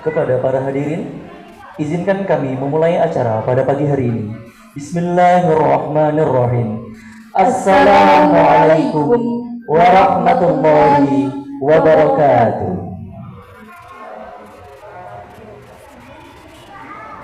Kepada para hadirin, izinkan kami memulai acara pada pagi hari ini. Bismillahirrahmanirrahim. Assalamualaikum warahmatullahi wabarakatuh.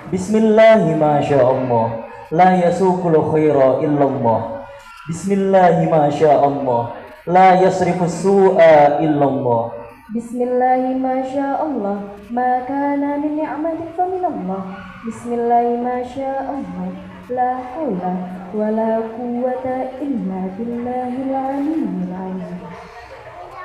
Bismillahi masyaallah, la yasukul khaira illallah. Bismillahi masyaallah, la yasrifus su'a illallah. Bismillahi masyaallah, ma kana min ni'matin fa min Allah. Bismillahi masyaallah, la haula wala quwwata illa billahil aliyyil azim.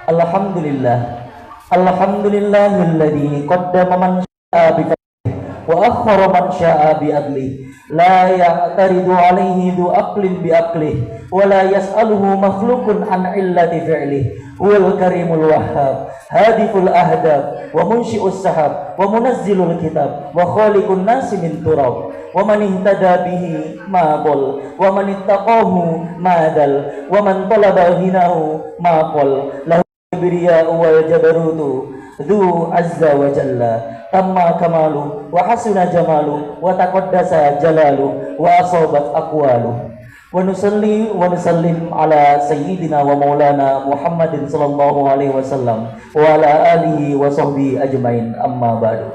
Alhamdulillah, alhamdulillahilladzi qaddama man syaa bi fadlihi wa akhkhara man syaa bi adlihi, la ya'taridu alaihi du aqlin bi aqlihi wa la yas'aluhu makhluqun an illati fi'lihi. Huwal karimul wahhab, hadiful ahdab, wa munsyi'us sahab, wa munazzilul kitab, wa khaliqun nasi min turab, wa man ihtada bihi ma qol, wa man ittaqahu ma dal, wa man talaba hinahu ma qol. Lahu kibriya'u wal jabarutu dzu azza wa jalla, tamma kamalu wa hasuna jamalu wa taqaddasa jalalu wa asabat aqwalu. Wa nusalli wa nusallim ala sayyidina wa maulana Muhammadin sallallahu alaihi wasallam wa ala alihi wa sahbihi ajmain, amma ba'du.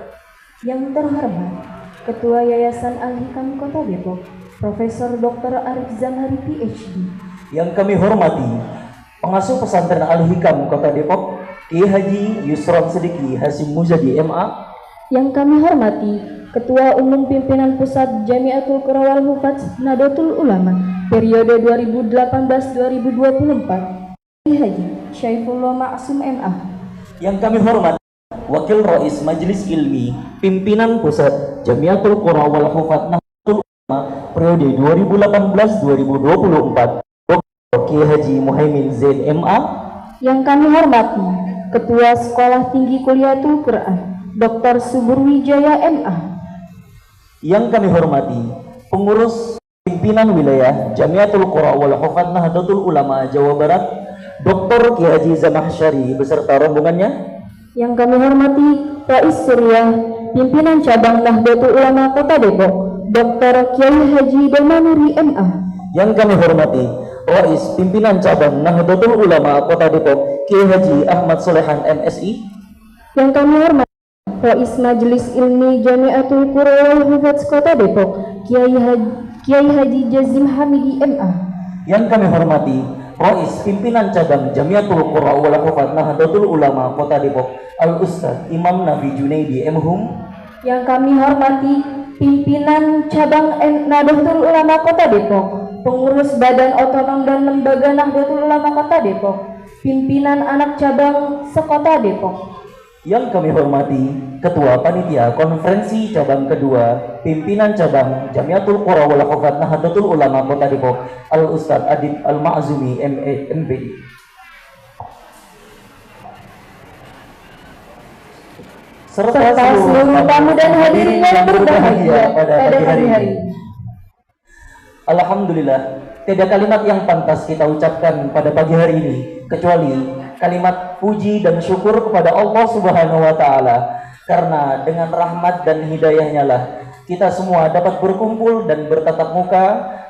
Yang terhormat Ketua Yayasan Al-Hikam Kota Depok, Profesor Dr. Arif Zamhari PhD. Yang kami hormati Pengasuh Pesantren Al-Hikam Kota Depok, Kiai Haji Yusron Sidiki Hasim Muzadi MA. Yang kami hormati Ketua Umum Pimpinan Pusat Jamiatul Qura wal Hufadz Nahdlatul Ulama periode 2018-2024, Kiai Haji Syaifullah Ma'sum MA. Yang kami hormati Wakil Rais Majelis Ilmi Pimpinan Pusat Jamiatul Qura wal Hufadz Nahdlatul Ulama periode 2018-2024, Kiai Haji Muhaimin Zain MA. Yang kami hormati Ketua Sekolah Tinggi Kuliatul Quran Dr. Suburwijaya MA. Yang kami hormati Pengurus Pimpinan Wilayah Jamiatul Qura wal Hufadz Nahdlatul Ulama Jawa Barat, Dr. Kiai Haji Zamahsyari beserta rombongannya. Yang kami hormati Rais Suriah Pimpinan Cabang Nahdlatul Ulama Kota Depok, Dr. Kiai Haji Damanuri MA. Yang kami hormati Rais Pimpinan Cabang Nahdlatul Ulama Kota Depok, Kiai Haji Ahmad Solehan MSI. Yang kami hormati Rais Majelis Ilmi Jamiatul Qura wal Hufadz Kota Depok, Kiai Haji Jazim Hamidi MA. Yang kami hormati Rais Pimpinan Cabang Jamiatul Qura wal Hufadz Nahdlatul Ulama Kota Depok, Al Ustaz Imam Nafi Junaidi MHum. Yang kami hormati Pimpinan Cabang Nahdlatul Ulama Kota Depok, Pengurus Badan Otonom dan Lembaga Nahdlatul Ulama Kota Depok, Pimpinan Anak Cabang Sekota Depok. Yang kami hormati Ketua Panitia Konferensi Cabang Kedua Pimpinan Cabang Jamiatul Qura wal Hufadz Nahdlatul Ulama Kota Depok, Al Ustaz Adib Al Ma'zumi MPD. Serta seluruh tamu dan hadirin yang berbahagia pada pagi hari ini. Alhamdulillah, tiada kalimat yang pantas kita ucapkan pada pagi hari ini kecuali kalimat puji dan syukur kepada Allah Subhanahu wa Ta'ala, karena dengan rahmat dan hidayahnya lah kita semua dapat berkumpul dan bertatap muka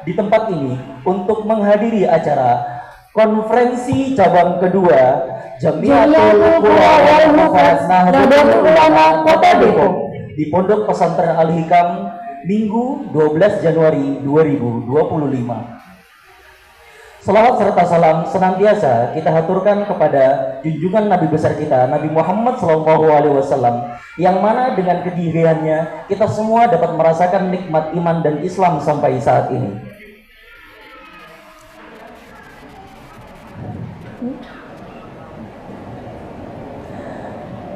di tempat ini untuk menghadiri acara konferensi cabang kedua Jamiatul Qura wal Hufadz Nahdlatul Ulama Kota Depok di Pondok Pesantren Al-Hikam Minggu 12 Januari 2025. Salawat serta salam senantiasa kita haturkan kepada junjungan Nabi besar kita, Nabi Muhammad SAW, yang mana dengan kediriannya kita semua dapat merasakan nikmat iman dan Islam sampai saat ini.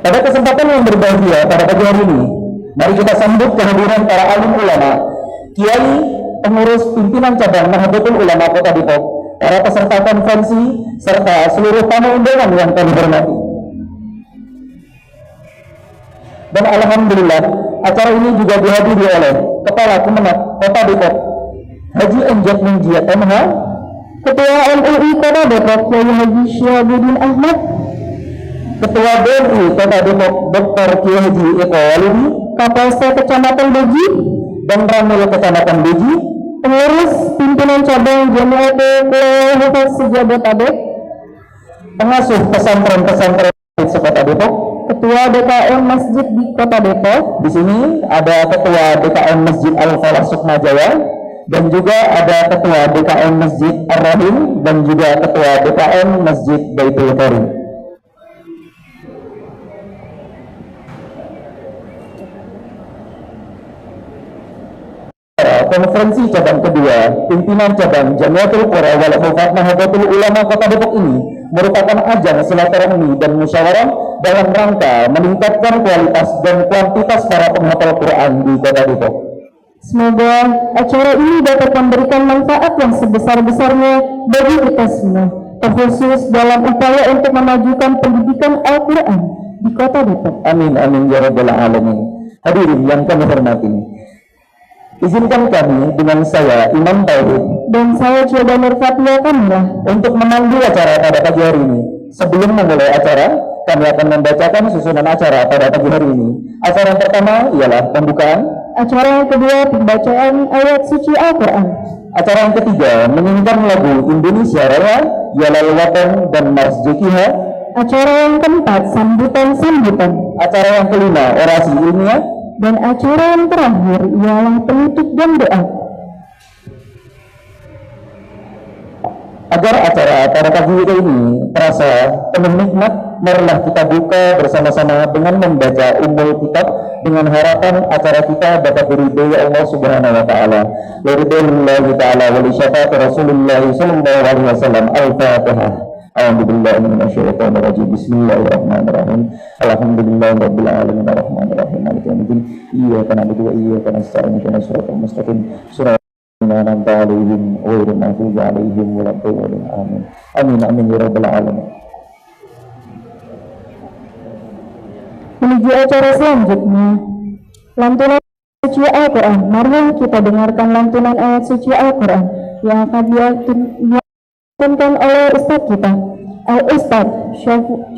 Pada kesempatan yang berbahagia pada pagi hari ini, mari kita sambut kehadiran para alim ulama, kiai, pengurus pimpinan cabang Nahdlatul Ulama Kota Depok, para peserta konferensi, serta seluruh tamu undangan yang kami hormati. Dan alhamdulillah, acara ini juga dihadiri oleh Kepala Kemenak Kota Depok, Haji Enjat Minjiat MH, Ketua MUI Kota Depok, Kiai Haji Syihabuddin Ahmad, Ketua BRI Kota Depok Dr. Kiai Haji Eko Walidi, Kapolsek Kecamatan Beji, dan Ramil Kecamatan Beji, pengurus pimpinan cabang Jamiat Hufaz Sejabotabek, pengasuh pesantren-pesantren sekota Depok. Ketua DKM Masjid di Kota Depok. Di sini ada Ketua DKM Masjid Al-Falah Sukmajaya, dan juga ada Ketua DKM Masjid Ar-Rahim, dan juga Ketua DKM Masjid Baitul Karim. Konferensi cabang kedua pimpinan cabang Jamiatul Qura wal Hufaz Nahdlatul Ulama Kota Depok ini merupakan ajang silaturahmi dan musyawarah dalam rangka meningkatkan kualitas dan kuantitas para penghafal Quran di Kota Depok. Semoga acara ini dapat memberikan manfaat yang sebesar-besarnya bagi kita semua, terkhusus dalam upaya untuk memajukan pendidikan Al-Quran di Kota Depok. Amin amin ya rabbal alamin. Hadirin yang kami hormati, izinkan kami dengan saya Imam Tauhid Dan saya Coba Nur Fatia Kamila untuk memandu acara pada pagi hari ini. Sebelum memulai acara, kami akan membacakan susunan acara pada pagi hari ini. Acara yang pertama ialah pembukaan. Acara yang kedua pembacaan ayat suci Al-Quran. Acara yang ketiga menyanyikan lagu Indonesia Raya, Ya Lail Watan dan Mars Jekiha. Acara yang keempat sambutan-sambutan. Acara yang kelima orasi ilmiah. Dan acara yang terakhir ialah penutup dan doa. Agar acara pada pagi hari ini terasa penuh nikmat, marilah kita buka bersama-sama dengan membaca Ummul Kitab, dengan harapan acara kita dapat diridhoi Allah Subhanahu wa taala. Liridhoillahi taala wa li syafaati Rasulillah sallallahu alaihi wasallam. Al-Fatihah. A'udzubillahi minasyaitonir rajim. Bismillahirrahmanirrahim. Alhamdulillahirabbil alamin arrahmanir rahim maliki yaumiddin. Iyyaka na'budu wa iyyaka nasta'in ihdinas siratal mustaqim. Amin amin ya rabbal alamin. Menuju acara selanjutnya, lantunan suci Al-Quran. Mari kita dengarkan lantunan ayat suci Al-Quran yang akan dilantunkan oleh Ustadz kita, Al-Ustadz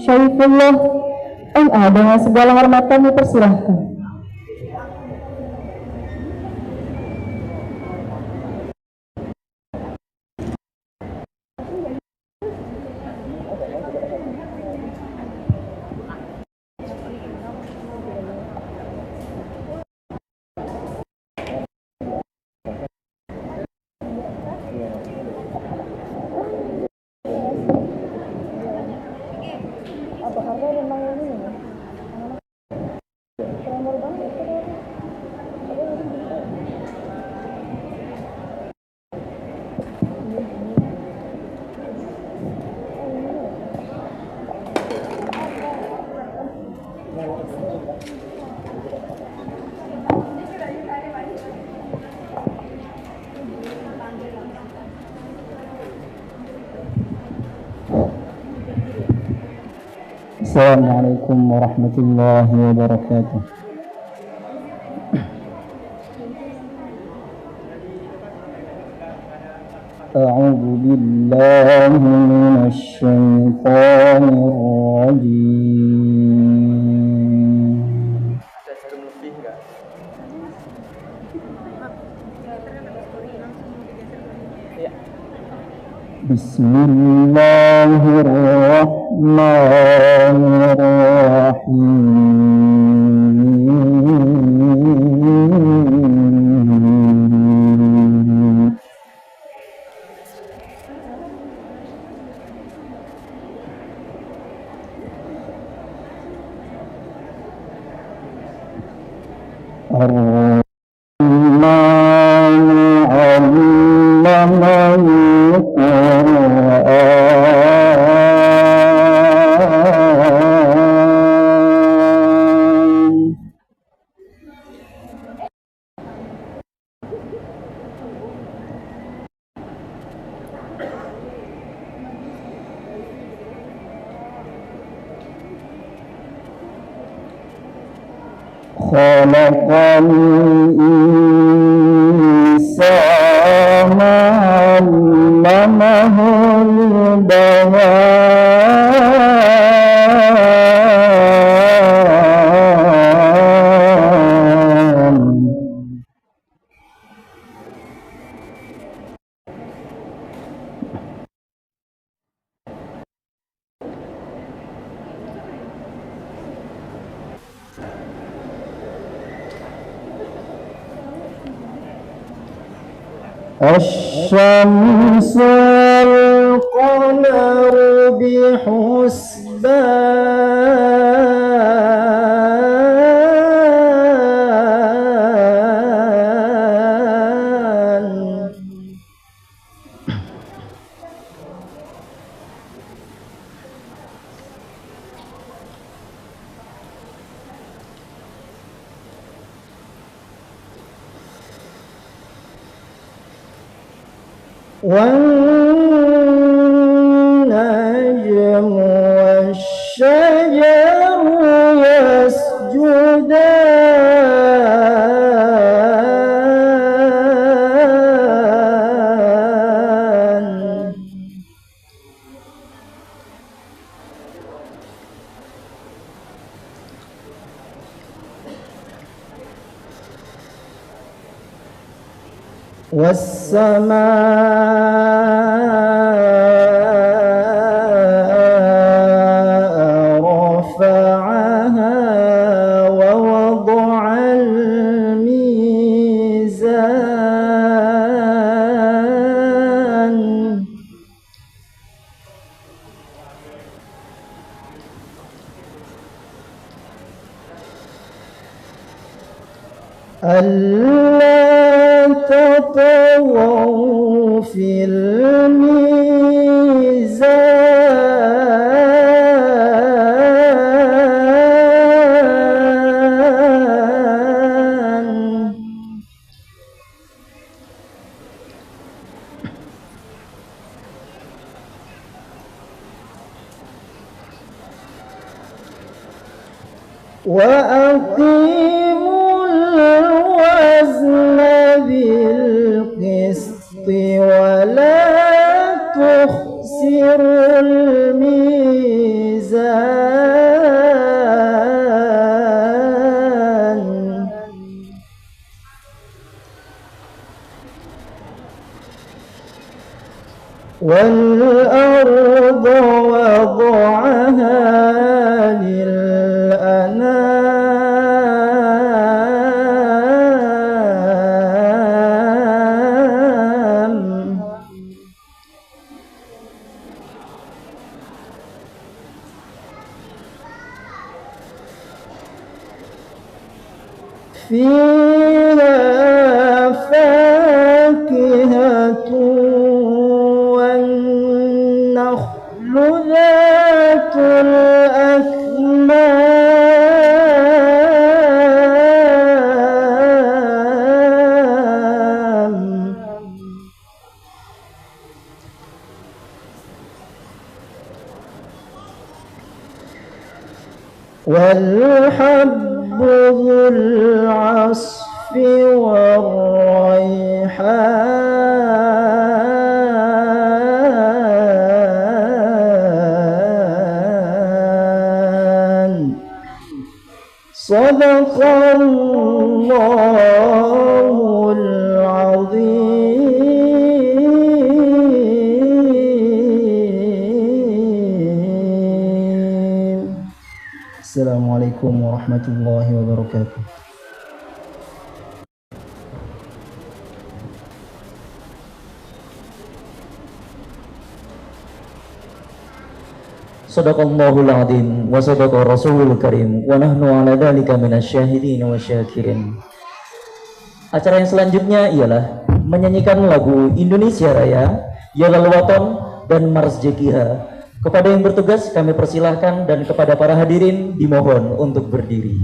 Syaifullah MA. Dengan segala hormat kami persilahkan. Assalamualaikum warahmatullahi wabarakatuh. A'udzu billahi minasy syaithanir rajim. Bismillahirrahmanirrahim. Ar-Rahmanu 'allamal Qur'an. Khalaqal insana 'allamahul bayan. الشمس والقمر بحسبان والنجم والشجر يسجدان والسماء رفعها ووضع الميزان ألا تطغوا في الميزان وأقيموا الوزن بالقسط ولا تخسروا الميزان والأرض وضعها للأنام فيها فاكهة والنخل ذات الأكمام والحب ذو العصف والريحان صدق الله العظيم. Assalamualaikum warahmatullahi wabarakatuh. Sadaqallahul adzim wa sadaqa rasulul karim wa nahnu ala dzalika minasyahidin wa syakirin. Acara yang selanjutnya ialah menyanyikan lagu Indonesia Raya, Ya Lal Waton dan Mars JKH. Kepada yang bertugas kami persilahkan dan kepada para hadirin dimohon untuk berdiri.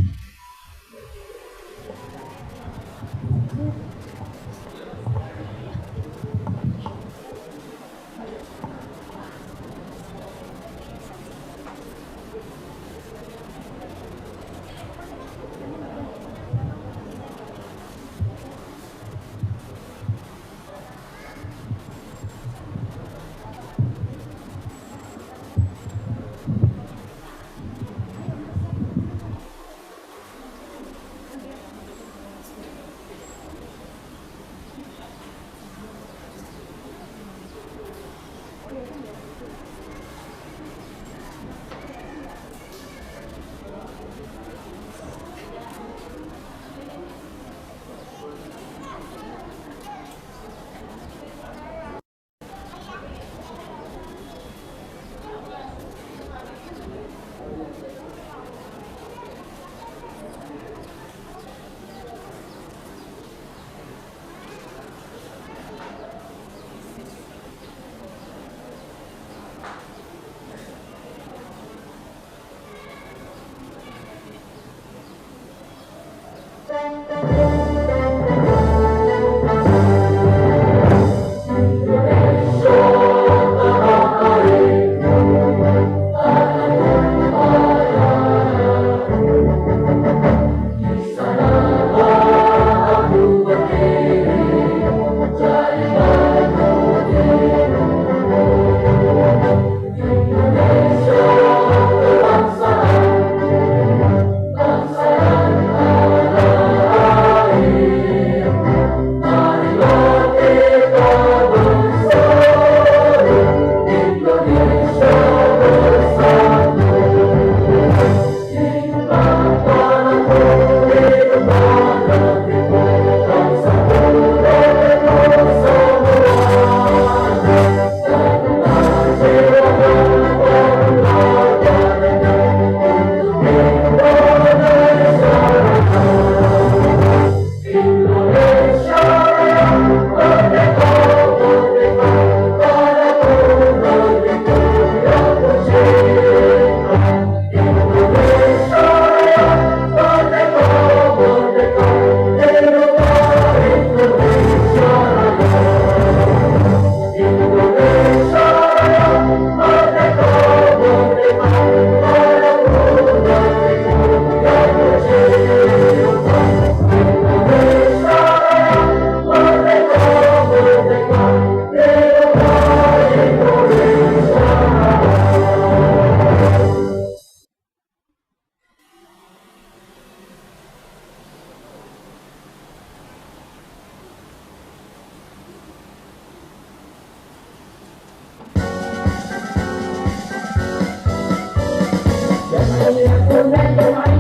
Rabbana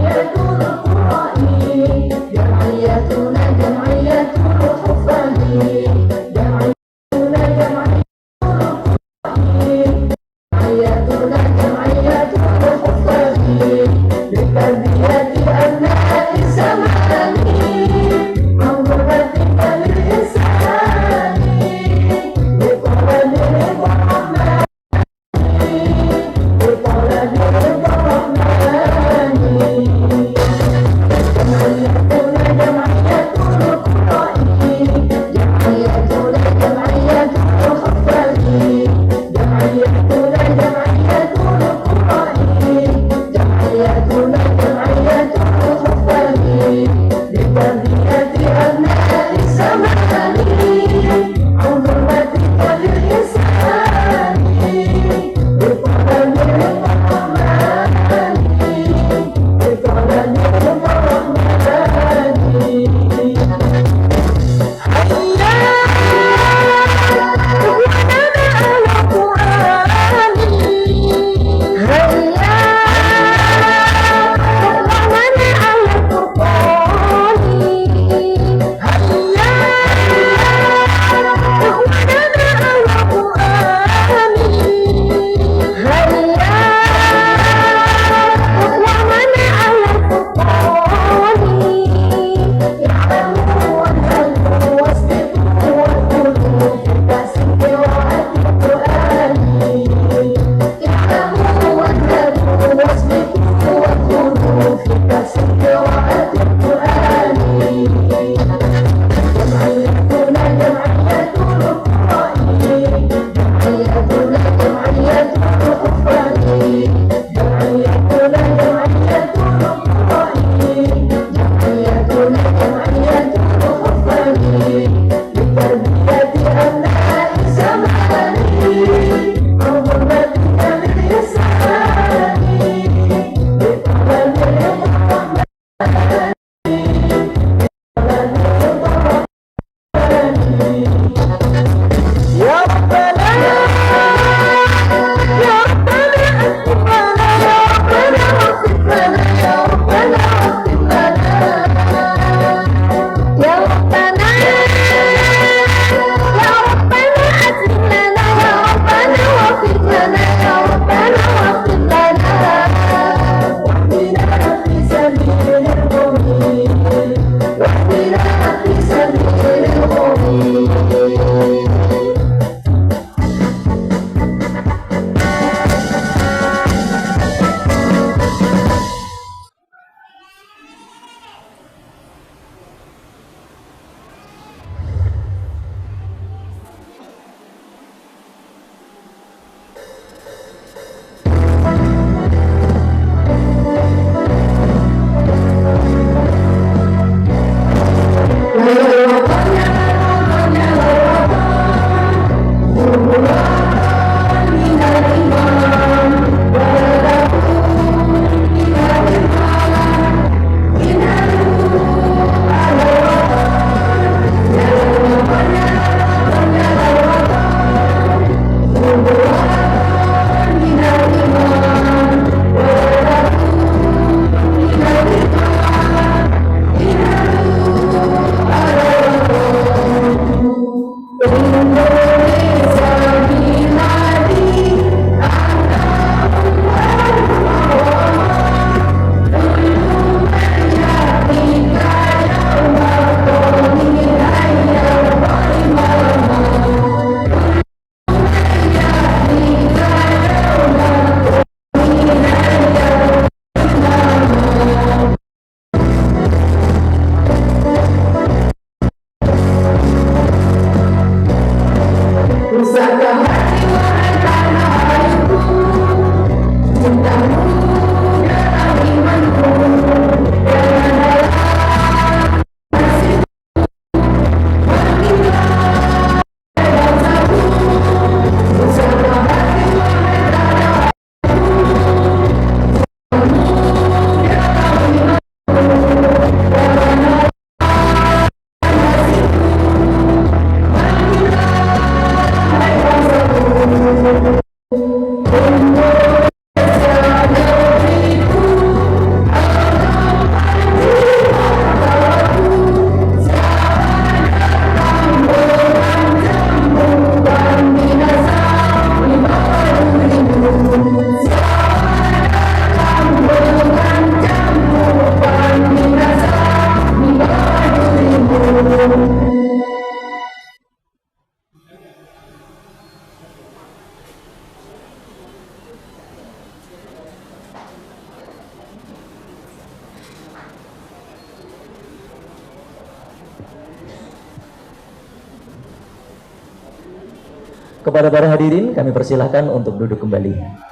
Kepada para hadirin kami persilahkan untuk duduk kembali.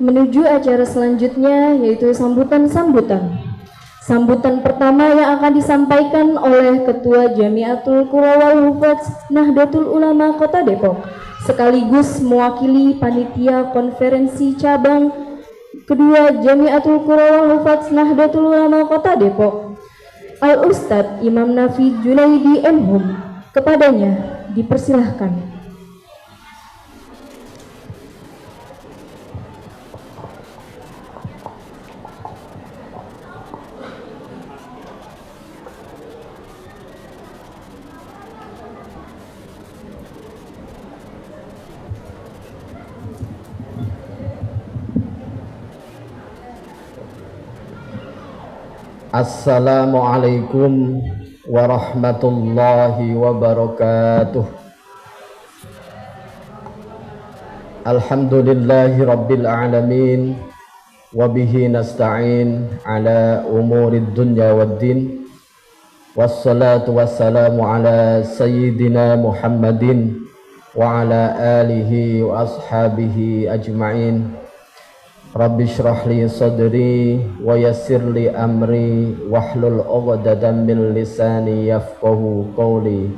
Menuju acara selanjutnya yaitu sambutan-sambutan. Sambutan pertama yang akan disampaikan oleh Ketua Jamiatul Qura wal Hufadz Nahdlatul Ulama Kota Depok sekaligus mewakili panitia konferensi cabang kedua Jamiatul Qura wal Hufadz Nahdlatul Ulama Kota Depok, Al Ustadz Imam Nafi Junaidi MHum. Kepadanya dipersilahkan. Assalamualaikum warahmatullahi wabarakatuh. Alhamdulillahi rabbil alamin, wabihi nasta'in ala umurid dunya waddin, wassalatu wassalamu ala sayyidina Muhammadin wa ala alihi wa ashabihi ajma'in. Rabbi shrah li sadri wa yassir li amri wahlul 'uqdatam min lisani yafqahu qawli.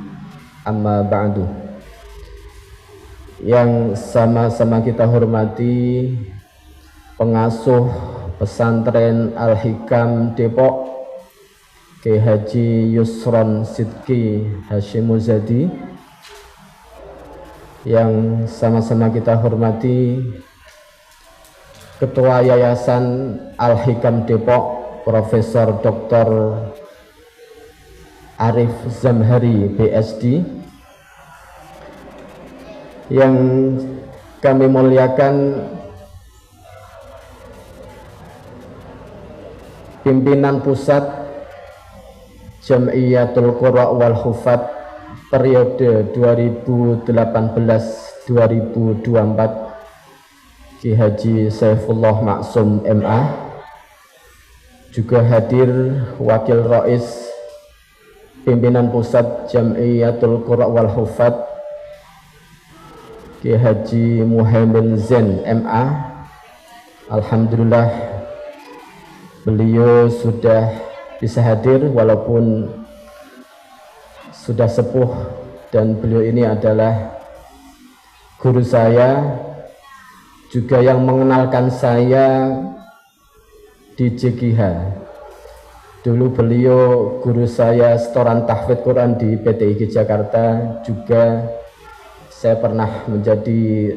Amma ba'du. Yang sama-sama kita hormati pengasuh pesantren Al-Hikam Depok, Kiai Haji Yusron Sidki Hashim Muzadi. Yang sama-sama kita hormati Ketua Yayasan Al-Hikam Depok, Profesor Dr. Arif Zamhari PSD. Yang kami muliakan pimpinan pusat Jamiatul Qura wal Hufadz periode 2018-2024, Ki Haji Saifullah Maksum MA. Juga hadir Wakil Rais Pimpinan Pusat Jamiatul Qura wal Hufadz, Ki Haji Muhaimin Zain MA. Alhamdulillah beliau sudah bisa hadir walaupun sudah sepuh, dan beliau ini adalah guru saya, juga yang mengenalkan saya di JGH. Dulu beliau guru saya setoran tahfidz Quran di PTIG Jakarta. Juga saya pernah menjadi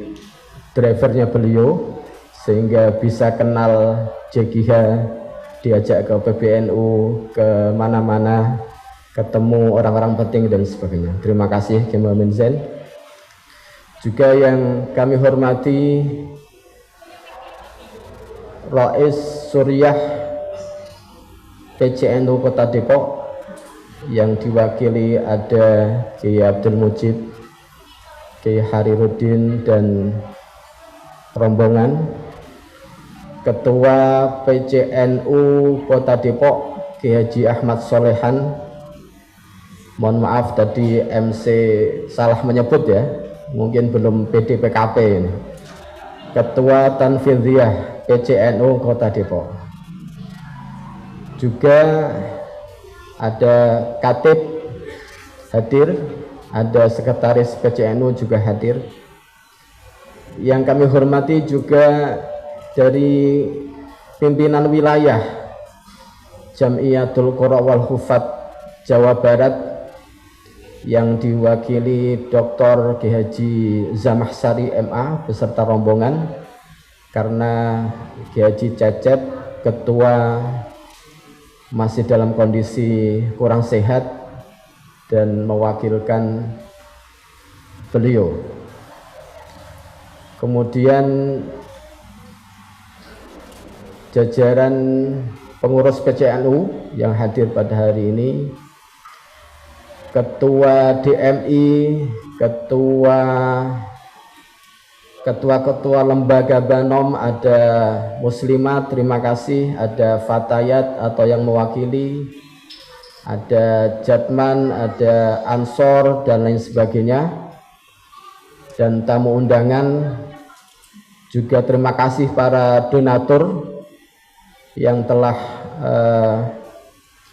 drivernya beliau, sehingga bisa kenal JGH, diajak ke PBNU, ke mana-mana, ketemu orang-orang penting dan sebagainya. Terima kasih Kiai Muhammad Zain. Juga yang kami hormati Rais Suriah PCNU Kota Depok, yang diwakili ada Kiai Abdul Mujib, Kiai Hariruddin dan rombongan. Ketua PCNU Kota Depok Kiai Haji Ahmad Solehan. Mohon maaf tadi MC salah menyebut ya, mungkin belum PDPKP ini. Ketua Tanfidhiyah PCNU Kota Depok. Juga ada Katib hadir, ada Sekretaris PCNU juga hadir. Yang kami hormati juga dari pimpinan wilayah Jamiatul Qura wal Hufadz Jawa Barat, yang diwakili Dr. Kiai Haji Zamahsari MA beserta rombongan. Karena Kiai Haji Cecep ketua masih dalam kondisi kurang sehat dan mewakilkan beliau. Kemudian jajaran pengurus PCNU yang hadir pada hari ini, ketua DMI, ketua lembaga Banom, ada Muslimat, terima kasih, ada Fatayat atau yang mewakili, ada Jatman, ada Ansor dan lain sebagainya, dan tamu undangan. Juga terima kasih para donatur yang telah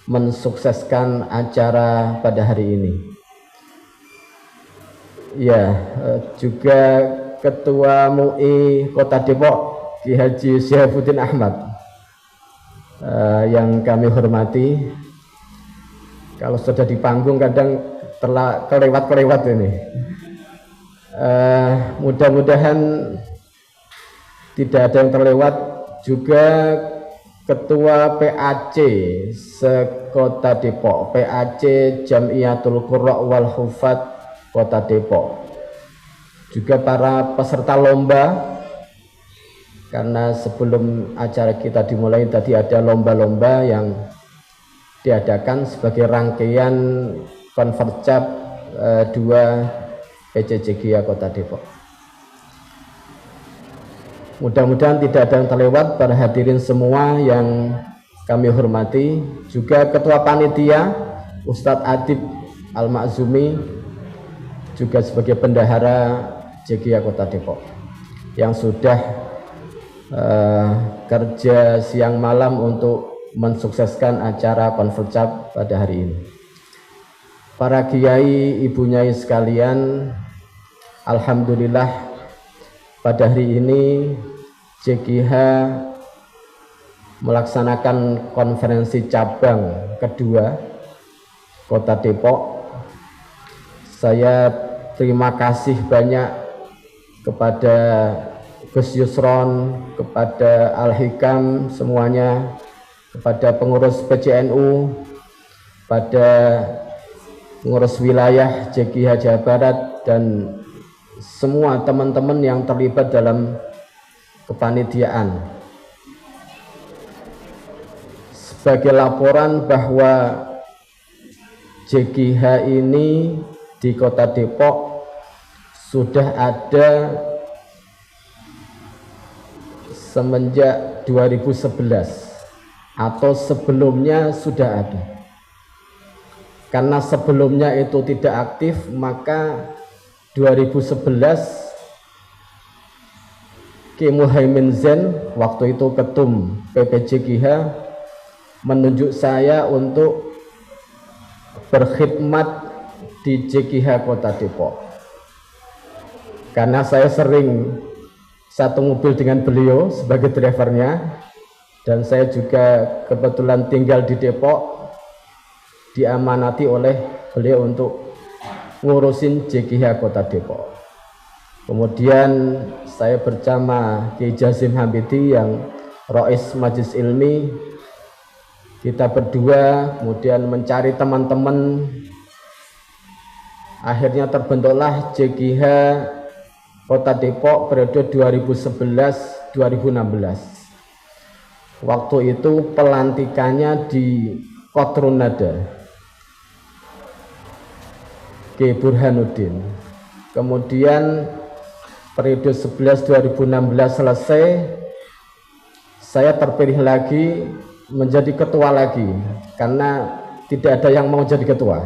mensukseskan acara pada hari ini. Ya, juga Ketua MUI Kota Depok Ki Haji Syihabuddin Ahmad yang kami hormati. Kalau sudah di panggung kadang kelewat ini. Mudah-mudahan tidak ada yang terlewat. Juga Ketua PAC se-Kota Depok, PAC Jamiatul Qurra wal Hufat Kota Depok. Juga para peserta lomba, karena sebelum acara kita dimulai tadi ada lomba-lomba yang diadakan sebagai rangkaian Konvercap 2 PCJGA Kota Depok. Mudah-mudahan tidak ada yang terlewat para hadirin semua yang kami hormati. Juga Ketua Panitia Ustadz Adib Al-Ma'zumi, juga sebagai bendahara JGA Kota Depok yang sudah kerja siang malam untuk mensukseskan acara Konvercap pada hari ini. Para kiai, ibu nyai sekalian, alhamdulillah pada hari ini JGH melaksanakan konferensi cabang kedua Kota Depok. Saya terima kasih banyak kepada Gus Yusron, kepada Al-Hikam semuanya, kepada pengurus PCNU, pada pengurus wilayah JGH Jawa Barat, dan semua teman-teman yang terlibat dalam kepanitiaan. Sebagai laporan bahwa JGH ini di Kota Depok sudah ada semenjak 2011 atau sebelumnya sudah ada. Karena sebelumnya itu tidak aktif, maka 2011 Ki Muhaimin Zain, waktu itu ketum PPJGH, menunjuk saya untuk berkhidmat di JGH Kota Depok. Karena saya sering satu mobil dengan beliau sebagai drivernya, dan saya juga kebetulan tinggal di Depok, diamanati oleh beliau untuk ngurusin JGH Kota Depok. Kemudian saya bersama Kiai Jazim Hamidi yang Rois Majlis Ilmi, kita berdua kemudian mencari teman-teman, akhirnya terbentuklah JGH Kota Depok periode 2011-2016. Waktu itu pelantikannya di Kotrunada, Ki Burhanuddin. Kemudian periode 11-2016 selesai, saya terpilih lagi menjadi ketua lagi, karena tidak ada yang mau jadi ketua.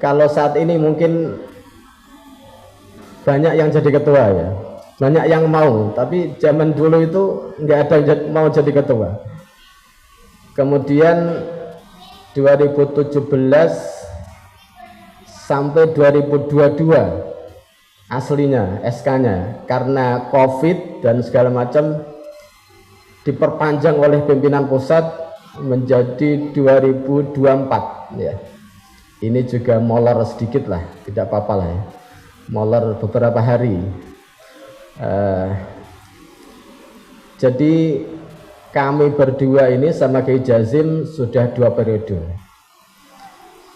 Kalau saat ini mungkin banyak yang jadi ketua ya, banyak yang mau, tapi zaman dulu itu nggak ada yang mau jadi ketua. Kemudian 2017 sampai 2022 aslinya SK-nya karena COVID dan segala macam diperpanjang oleh pimpinan pusat menjadi 2024 ya. Ini juga molor sedikit lah, tidak apa-apa lah ya, molor beberapa hari. Jadi kami berdua ini sama Kiai Jazim sudah 2 periode.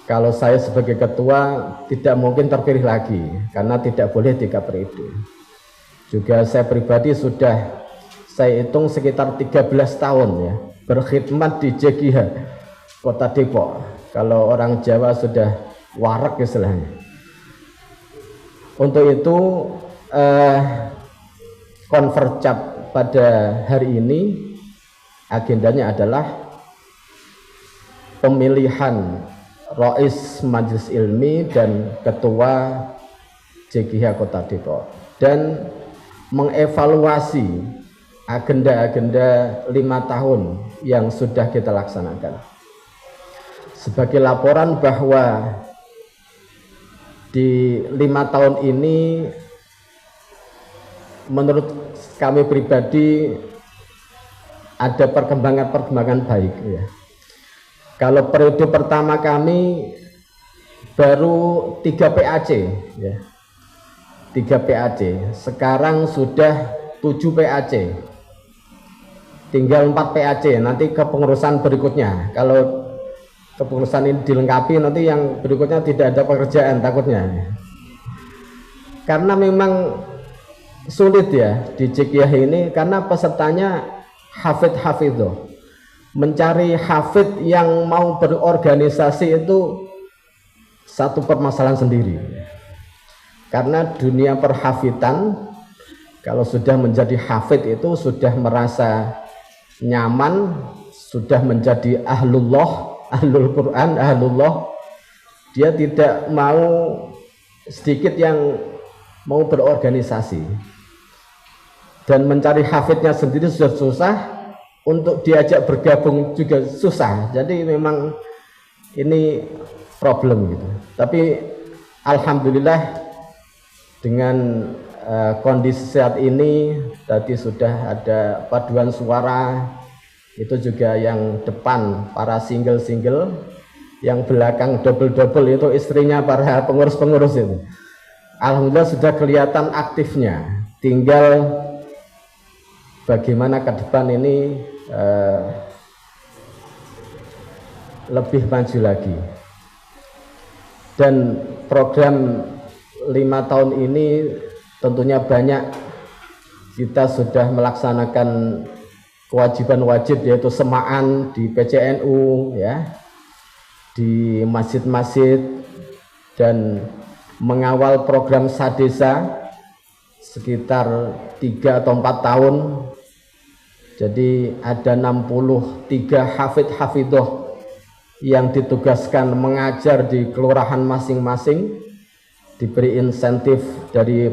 Kalau saya sebagai ketua tidak mungkin terpilih lagi karena tidak boleh 3 periode. Juga saya pribadi sudah saya hitung sekitar 13 tahun ya berkhidmat di JGH Kota Depok. Kalau orang Jawa sudah warak istilahnya. Untuk itu Konvercap pada hari ini agendanya adalah pemilihan Rais Majelis Ilmi dan Ketua JGH Kota Depok dan mengevaluasi agenda-agenda 5 tahun yang sudah kita laksanakan. Sebagai laporan bahwa di 5 tahun ini menurut kami pribadi ada perkembangan baik ya. Kalau periode pertama kami baru 3 PAC ya. 3 PAC. Sekarang sudah 7 PAC. Tinggal 4 PAC nanti kepengurusan berikutnya. Kalau kepengurusan ini dilengkapi nanti yang berikutnya tidak ada pekerjaan takutnya. Karena memang sulit ya di JGH ini karena pesertanya hafidh-hafidhoh. Mencari hafidh yang mau berorganisasi itu satu permasalahan sendiri. Karena dunia perhafidhan kalau sudah menjadi hafidh itu sudah merasa nyaman, sudah menjadi ahlullah, ahlul Quran, ahlullah. Dia tidak mau sedikit yang mau berorganisasi. Dan mencari hafidhnya sendiri sudah susah, untuk diajak bergabung juga susah. Jadi memang ini problem gitu. Tapi alhamdulillah dengan kondisi saat ini tadi sudah ada paduan suara, itu juga yang depan para single-single, yang belakang double-double itu istrinya para pengurus-pengurus itu. Alhamdulillah sudah kelihatan aktifnya. Tinggal bagaimana ke depan ini lebih maju lagi. Dan program 5 tahun ini tentunya banyak kita sudah melaksanakan kewajiban wajib, yaitu semaan di PCNU ya, di masjid-masjid, dan mengawal program Sadesa sekitar 3 atau 4 tahun. Jadi ada 63 hafidh-hafidhoh yang ditugaskan mengajar di kelurahan masing-masing, diberi insentif dari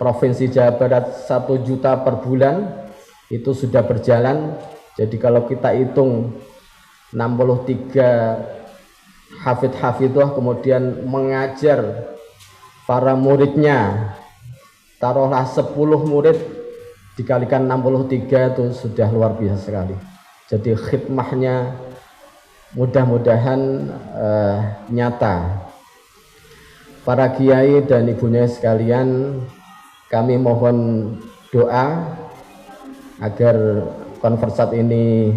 Provinsi Jawa Barat 1 juta per bulan, itu sudah berjalan. Jadi kalau kita hitung 63 hafidh-hafidhoh kemudian mengajar para muridnya, taruhlah 10 murid dikalikan 63 itu sudah luar biasa sekali. Jadi khidmahnya mudah-mudahan nyata. Para kiai dan ibunya sekalian, kami mohon doa agar konversat ini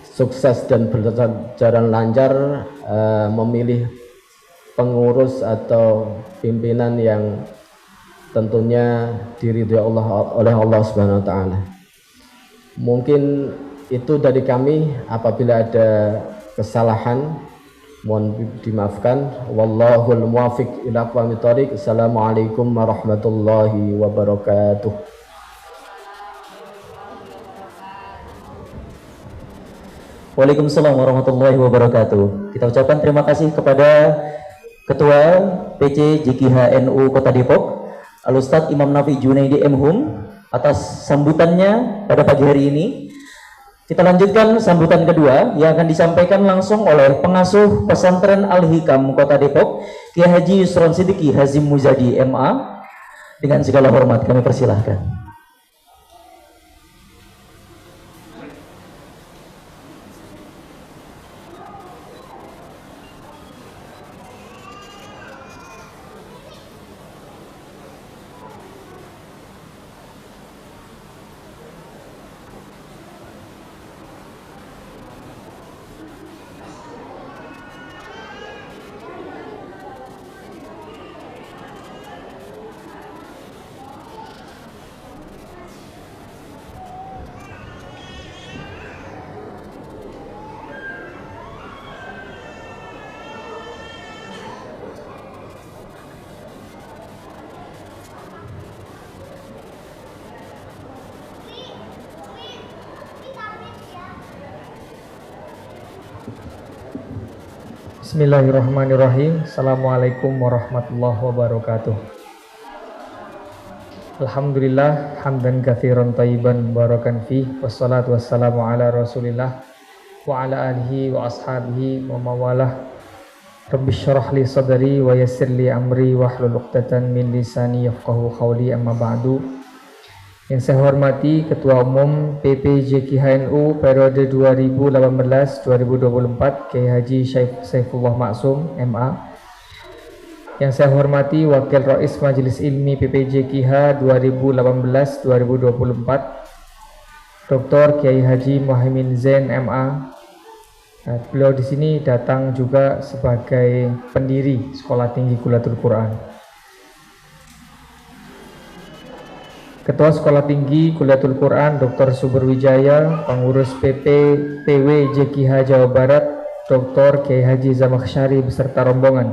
sukses dan berjalan lancar, memilih pengurus atau pimpinan yang tentunya diridhoi oleh Allah Subhanahu wa taala. Mungkin itu dari kami. Apabila ada kesalahan mohon dimaafkan. Wallahul muwaffiq ila aqwamit thoriq. Assalamualaikum warahmatullahi wabarakatuh. Waalaikumsalam warahmatullahi wabarakatuh. Kita ucapkan terima kasih kepada Ketua PC JGH NU Kota Depok, Al-Ustadz Imam Nafi Junaidi M.Hum, atas sambutannya pada pagi hari ini. Kita lanjutkan sambutan kedua yang akan disampaikan langsung oleh pengasuh pesantren Al-Hikam Kota Depok, Kiai Haji Yusron Sidiki Hazim Muzadi MA. Dengan segala hormat kami persilahkan. Bismillahirrahmanirrahim. Assalamualaikum warahmatullahi wabarakatuh. Alhamdulillah hamdan katsiran thayyiban barakan fi wassalatu wassalamu ala Rasulillah wa ala alihi wa ashabihi wa mawalah. Rabbi syrah li sadri wa yassir li amri wahlul 'uqdatam min lisani yafqahu qawli, amma ba'du. Yang saya hormati Ketua Umum PPJKHNU periode 2018-2024 Kiai Haji Saifullah Maksum MA. Yang saya hormati Wakil Rais Majelis Ilmi PPJKH 2018-2024 Dr. Kiai Haji Muhaimin Zain MA. Nah, beliau di sini datang juga sebagai pendiri Sekolah Tinggi Qulatul Quran. Ketua Sekolah Tinggi Qulatul Quran Dr. Suberwijaya, pengurus PW JKH Jawa Barat Dr. Kiai Haji Zamakhsyari beserta rombongan.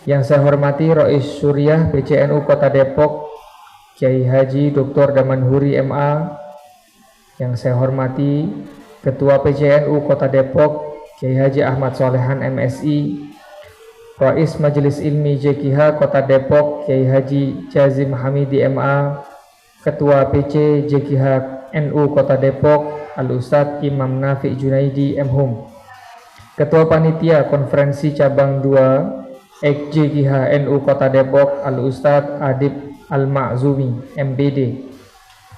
Yang saya hormati Rais Suriah PCNU Kota Depok Kiai Haji Dr. Damanhuri MA. Yang saya hormati Ketua PCNU Kota Depok Kiai Haji Ahmad Solehan MSI, Rais Majelis Ilmi JKH Kota Depok Kiai Haji Jazim Hamidi MA, Ketua PC JKH NU Kota Depok Al-Ustadz Imam Nafi Junaidi MHum, Ketua Panitia Konferensi Cabang 2 JKH NU Kota Depok Al-Ustadz Adib Al-Ma'zumi MBD,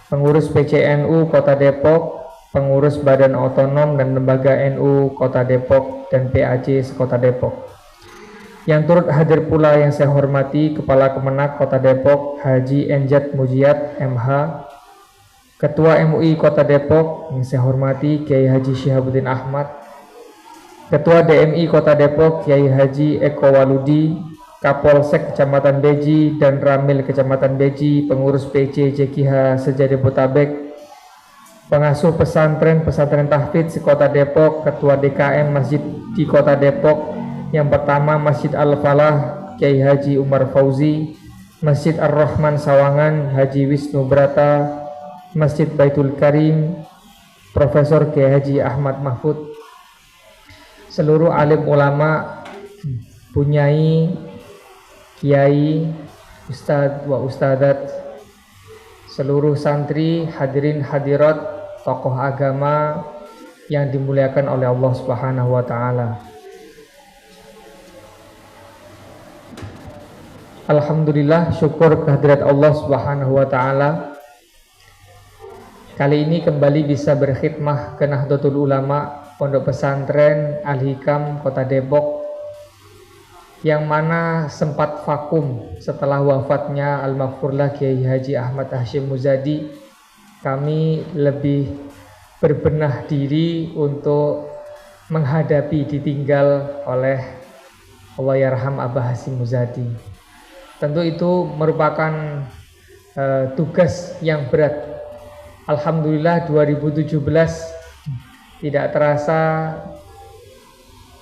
pengurus PCNU Kota Depok, pengurus Badan Otonom dan Lembaga NU Kota Depok dan PAC Sekota Depok. Yang turut hadir pula yang saya hormati Kepala Kemenak Kota Depok Haji Enjat Mujiat MH, Ketua MUI Kota Depok yang saya hormati Kiai Haji Syihabuddin Ahmad, Ketua DMI Kota Depok Kiai Haji Eko Waludi, Kapolsek Kecamatan Beji dan Ramil Kecamatan Beji, pengurus PC JKH Sejadetabek, pengasuh pesantren Tahfidz Kota Depok, Ketua DKM Masjid di Kota Depok. Yang pertama Masjid Al-Falah Kiai Haji Umar Fauzi, Masjid Ar-Rahman Sawangan Haji Wisnu Brata, Masjid Baitul Karim Profesor Kiai Haji Ahmad Mahfud, seluruh alim ulama, punyai, kiai, ustadz wa ustadat, seluruh santri, hadirin hadirat, tokoh agama yang dimuliakan oleh Allah Subhanahu wa taala. Alhamdulillah, syukur kehadirat Allah Subhanahu wa taala. Kali ini kembali bisa berkhidmah ke Nahdlatul Ulama Pondok Pesantren Al-Hikam Kota Depok, yang mana sempat vakum setelah wafatnya Al-Maghfurlah Kiai Haji Ahmad Hashim Muzadi. Kami lebih berbenah diri untuk menghadapi ditinggal oleh Allahyarham Abah Hashim Muzadi. Tentu itu merupakan tugas yang berat. Alhamdulillah 2017 tidak terasa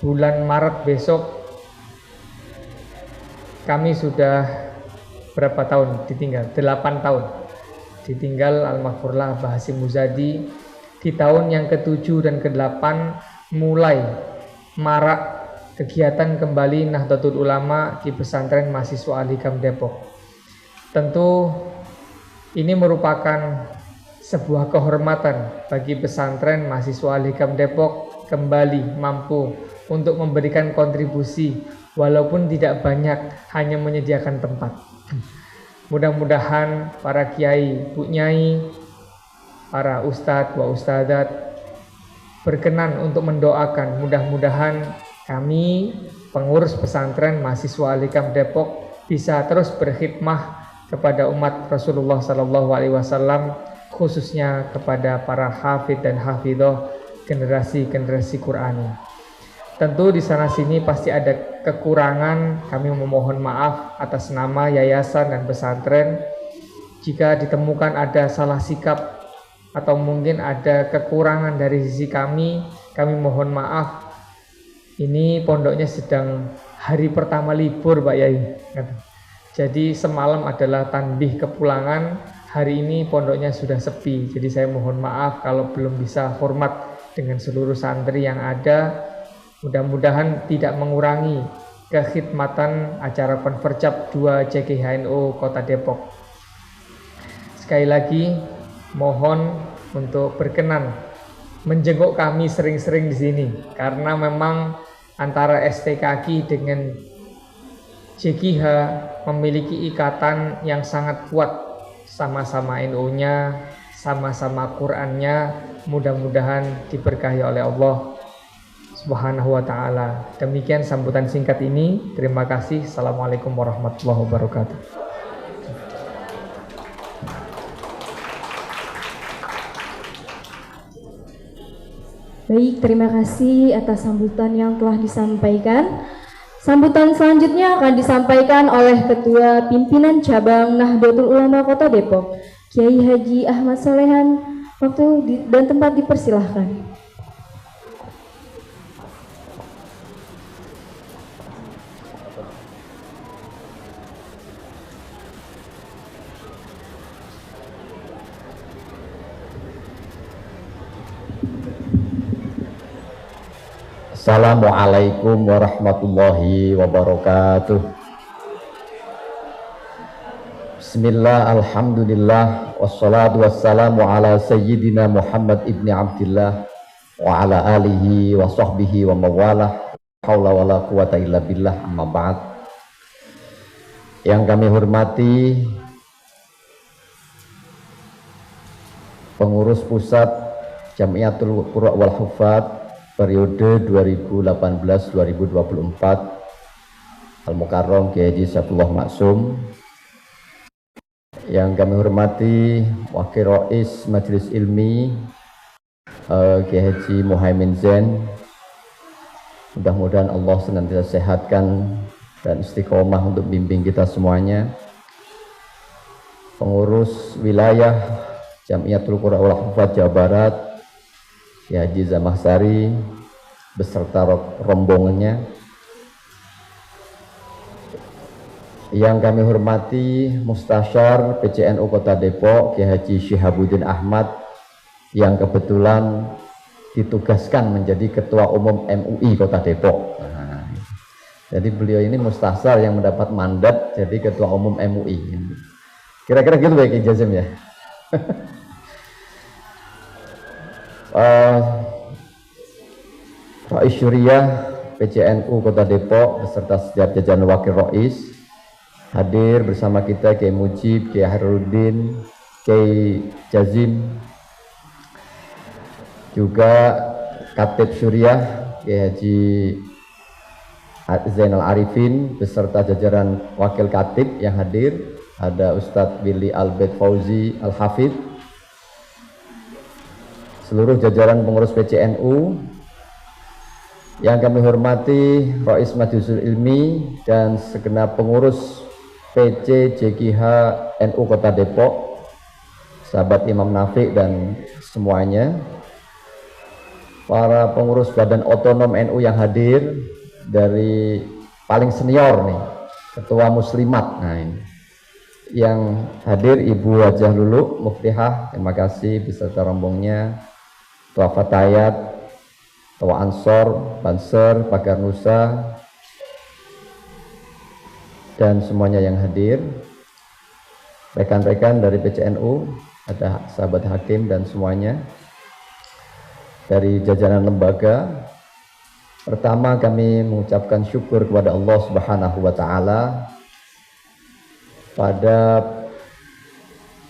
bulan Maret besok kami sudah berapa tahun ditinggal? 8 tahun ditinggal Al-Maghfurlah Abah Hashim Muzadi. Di tahun yang ke-7 dan ke-8 mulai marak kegiatan kembali Nahdlatul Ulama di pesantren mahasiswa Al-Hikam Depok. Tentu ini merupakan sebuah kehormatan bagi pesantren mahasiswa Al-Hikam Depok kembali mampu untuk memberikan kontribusi walaupun tidak banyak, hanya menyediakan tempat. Mudah-mudahan para kiai, bu nyai, para ustadz wa ustadat berkenan untuk mendoakan, mudah-mudahan kami pengurus pesantren mahasiswa Al-Hikam Depok bisa terus berkhidmah kepada umat Rasulullah SAW, khususnya kepada para hafidh dan hafidhah generasi Qur'ani. Tentu di sana sini pasti ada kekurangan, kami memohon maaf atas nama yayasan dan pesantren. Jika ditemukan ada salah sikap atau mungkin ada kekurangan dari sisi kami mohon maaf. Ini pondoknya sedang hari pertama libur Pak Yai. Jadi semalam adalah tanbih kepulangan, hari ini pondoknya sudah sepi. Jadi saya mohon maaf kalau belum bisa hormat dengan seluruh santri yang ada. Mudah-mudahan tidak mengurangi kekhidmatan acara Konverjab 2 JKHNU Kota Depok. Sekali lagi mohon untuk berkenan menjenguk kami sering-sering di sini, karena memang antara STKK dengan JKH memiliki ikatan yang sangat kuat, sama-sama NU-nya, sama-sama Quran-nya. Mudah-mudahan diberkahi oleh Allah Subhanahu wa ta'ala. Demikian sambutan singkat ini. Terima kasih. Assalamualaikum warahmatullahi wabarakatuh. Baik, terima kasih atas sambutan yang telah disampaikan. Sambutan selanjutnya akan disampaikan oleh Ketua Pimpinan Cabang Nahdlatul Ulama Kota Depok, Kiai Haji Ahmad Solehan. Waktu dan tempat dipersilahkan. Assalamualaikum warahmatullahi wabarakatuh. Bismillah, alhamdulillah, wassalatu wassalamu ala sayyidina Muhammad ibni Abdillah wa ala alihi wa sahbihi wa mawalah, haula wa la quwata illa billah, amma ba'd. Yang kami hormati pengurus pusat Jamiatul Qurra wal Hufad periode 2018-2024 Al-Mukarram Kiai Haji Saifullah Maksum. Yang kami hormati Wakil Rais Majelis Ilmi Kiai Haji Muhaimin Zain. Mudah-mudahan Allah senantiasa sehatkan dan istiqomah untuk bimbing kita semuanya. Pengurus wilayah Jamiatul Qurra wal Hufad Jawa Barat Kiai Haji Zamahsari beserta rombongannya. Yang kami hormati Mustasyar PCNU Kota Depok Kiai Haji Syihabuddin Ahmad, yang kebetulan ditugaskan menjadi Ketua Umum MUI Kota Depok. Jadi beliau ini mustasyar yang mendapat mandat jadi Ketua Umum MUI. Kira-kira gitu ya Kiai Jazim ya. Rais Syuriah PCNU Kota Depok beserta setiap jajaran Wakil Rais hadir bersama kita, Kiai Mujib, Kiai Haruddin, Kiai Jazim, juga Katib Syuriah Kiai Haji Zainal Arifin beserta jajaran Wakil Katib yang hadir. Ada Ustadz Billy Albert Fauzi Al-Hafidh, seluruh jajaran pengurus PCNU yang kami hormati, Rais Majlisul Ilmi dan segenap pengurus PC JKH NU Kota Depok, sahabat Imam Nafiq dan semuanya, para pengurus Badan Otonom NU yang hadir, dari paling senior nih, Ketua Muslimat. Nah, ini yang hadir Ibu Wajah Lulu Muftihah, terima kasih beserta rombongnya, Ketua Fatayat, Ketua Ansor, Banser, Pagar Nusa, dan semuanya yang hadir, rekan-rekan dari PCNU, ada sahabat hakim dan semuanya dari jajaran lembaga. Pertama kami mengucapkan syukur kepada Allah Subhanahu wa ta'ala pada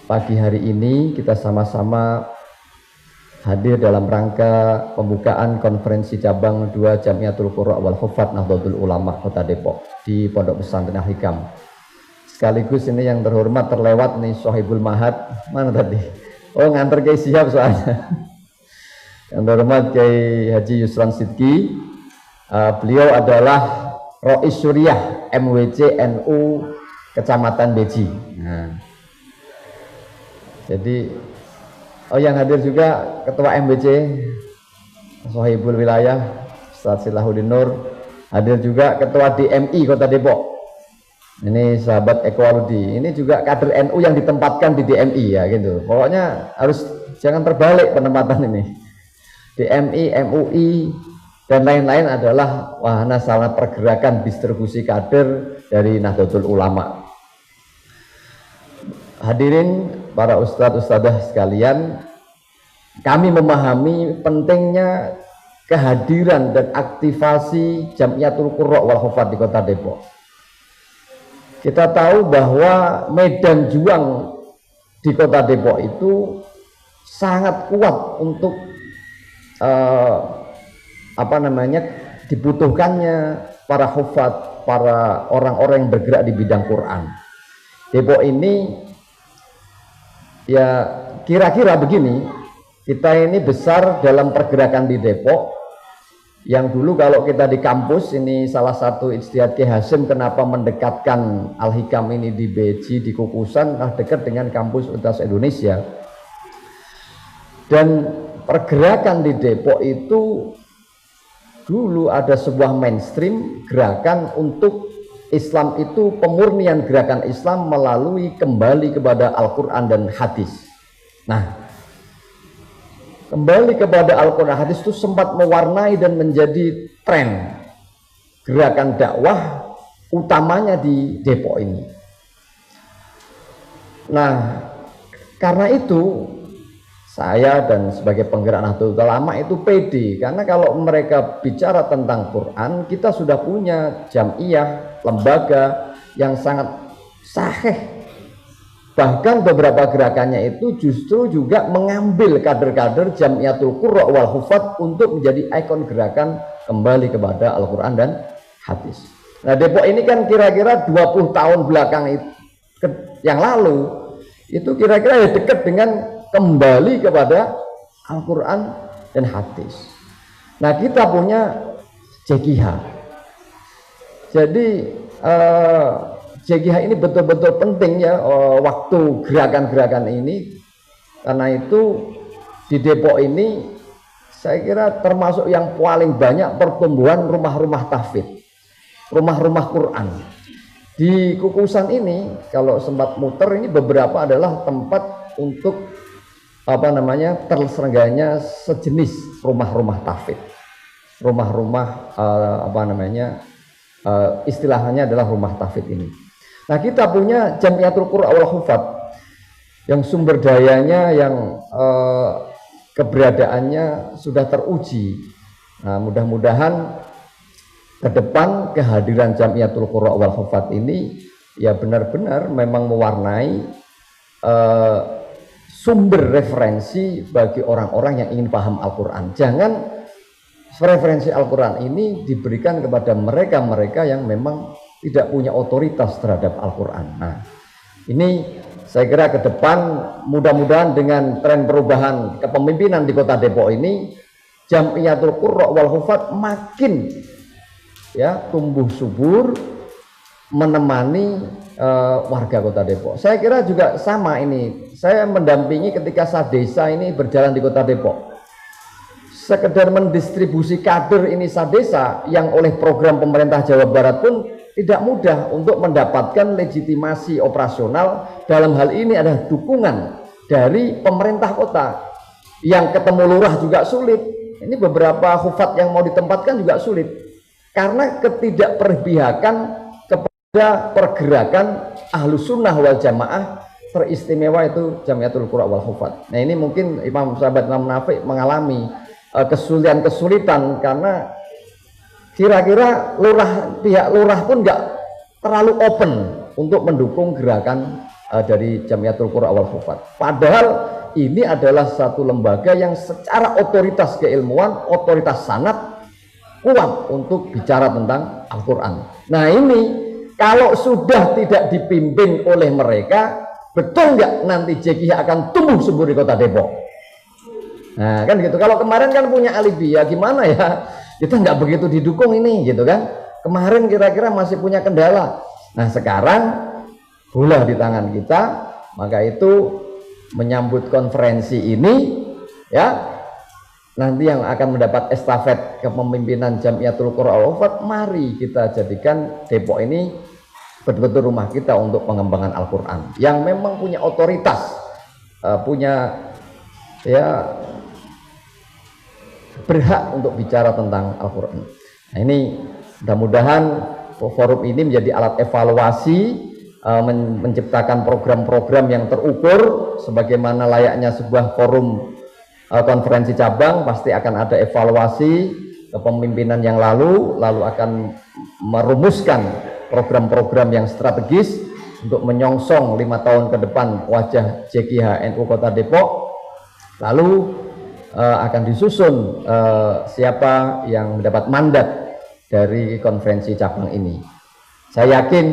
pagi hari ini kita sama-sama hadir dalam rangka pembukaan konferensi cabang 2 Jamiatul Qurra wal Hufad Nahdlatul Ulama Kota Depok di Pondok Pesantren Al-Hikam. Sekaligus ini yang terhormat terlewat nih Sohibul Mahad, mana tadi? Oh, nganter Kiai siap soalnya. Yang terhormat Kiai Haji Yusran Sidki, beliau adalah Rais Syuriah MWC NU Kecamatan Beji. Nah, jadi yang hadir juga Ketua MWC Sohibul Wilayah Ustaz Silahuddin Nur, hadir juga Ketua DMI Kota Depok. Ini sahabat Eko Aludi, ini juga kader NU yang ditempatkan di DMI ya gitu. Pokoknya harus jangan terbalik penempatan ini. DMI, MUI, dan lain-lain adalah wahana sarana pergerakan distribusi kader dari Nahdlatul Ulama. Hadirin para ustadz-ustadzah sekalian, kami memahami pentingnya kehadiran dan aktivasi Jamiatul Qurra wal Hufat di Kota Depok. Kita tahu bahwa medan juang di Kota Depok itu sangat kuat untuk dibutuhkannya para hufat, para orang-orang yang bergerak di bidang Quran. Depok ini ya kira-kira begini, kita ini besar dalam pergerakan di Depok. Yang dulu kalau kita di kampus, ini salah satu ijtihad Ki Hasyim kenapa mendekatkan Al-Hikam ini di Beji, di Kukusan, dekat dengan kampus Universitas Indonesia. Dan pergerakan di Depok itu dulu ada sebuah mainstream gerakan untuk Islam itu pemurnian gerakan Islam melalui kembali kepada Al-Quran dan hadis. Nah, kembali kepada Al-Quran hadis itu sempat mewarnai dan menjadi tren gerakan dakwah utamanya di Depok ini. Nah, karena itu saya dan sebagai penggerak Nahdlatul Ulama itu pede, karena kalau mereka bicara tentang Quran, kita sudah punya jamiah, lembaga yang sangat sahih. Bahkan beberapa gerakannya itu justru juga mengambil kader-kader Jamiatul Qurra wal Hufat untuk menjadi ikon gerakan kembali kepada Al-Quran dan hadis. Nah, Depok ini kan kira-kira 20 tahun belakang yang lalu itu kira-kira dekat dengan kembali kepada Al-Quran dan hadis. Nah, kita punya JGH. Jadi JGH ini betul-betul penting ya waktu gerakan-gerakan ini, karena itu di Depok ini saya kira termasuk yang paling banyak pertumbuhan rumah-rumah tahfidz, rumah-rumah Quran. Di Kukusan ini kalau sempat muter ini beberapa adalah tempat untuk terselenggaranya sejenis rumah-rumah tahfidz, rumah-rumah istilahnya adalah rumah tahfidz ini. Nah, kita punya Jamiatul Qurra wal Hufat yang sumber dayanya, yang keberadaannya sudah teruji. Nah, mudah-mudahan ke depan kehadiran Jamiatul Qurra wal Hufat ini ya benar-benar memang mewarnai sumber referensi bagi orang-orang yang ingin paham Al-Quran. Jangan referensi Al-Quran ini diberikan kepada mereka-mereka yang memang tidak punya otoritas terhadap Al-Quran. Nah, ini saya kira ke depan mudah-mudahan dengan tren perubahan kepemimpinan di Kota Depok ini, Jamiatul Qurra wal Hufat makin ya tumbuh subur menemani warga Kota Depok. Saya kira juga sama ini. Saya mendampingi ketika Sadesa ini berjalan di Kota Depok. Sekedar mendistribusi kader ini Sadesa yang oleh program pemerintah Jawa Barat pun tidak mudah untuk mendapatkan legitimasi operasional. Dalam hal ini ada dukungan dari pemerintah kota. Yang ketemu lurah juga sulit. Ini beberapa hufat yang mau ditempatkan juga sulit karena ketidakperpihakan kepada pergerakan Ahlus Sunnah wal Jamaah, teristimewa itu Jamiatul Qurra wal Hufat. Nah, ini mungkin sahabat Imam Nafi mengalami kesulitan karena kira-kira pihak lurah pun nggak terlalu open untuk mendukung gerakan dari Jamiatul Qurra wal Hufat. Padahal ini adalah satu lembaga yang secara otoritas keilmuan, otoritas sanad kuat untuk bicara tentang Al-Quran. Nah, ini kalau sudah tidak dipimpin oleh mereka, betul nggak nanti JGH akan tumbuh subur di Kota Depok? Nah, kan gitu. Kalau kemarin kan punya alibi, ya gimana ya? Kita nggak begitu didukung ini, gitu kan? Kemarin kira-kira masih punya kendala. Nah, sekarang bola di tangan kita, maka itu menyambut konferensi ini, ya. Nanti yang akan mendapat estafet kepemimpinan Jamiatul Qurra wal Hufat, mari kita jadikan Depok ini betul-betul rumah kita untuk pengembangan Al-Quran yang memang punya otoritas, punya ya berhak untuk bicara tentang Al-Quran. Nah, ini mudah-mudahan forum ini menjadi alat evaluasi, menciptakan program-program yang terukur sebagaimana layaknya sebuah forum konferensi cabang. Pasti akan ada evaluasi kepemimpinan yang lalu akan merumuskan program-program yang strategis untuk menyongsong 5 tahun ke depan wajah JKH NU Kota Depok. Lalu akan disusun siapa yang mendapat mandat dari konferensi cabang ini. Saya yakin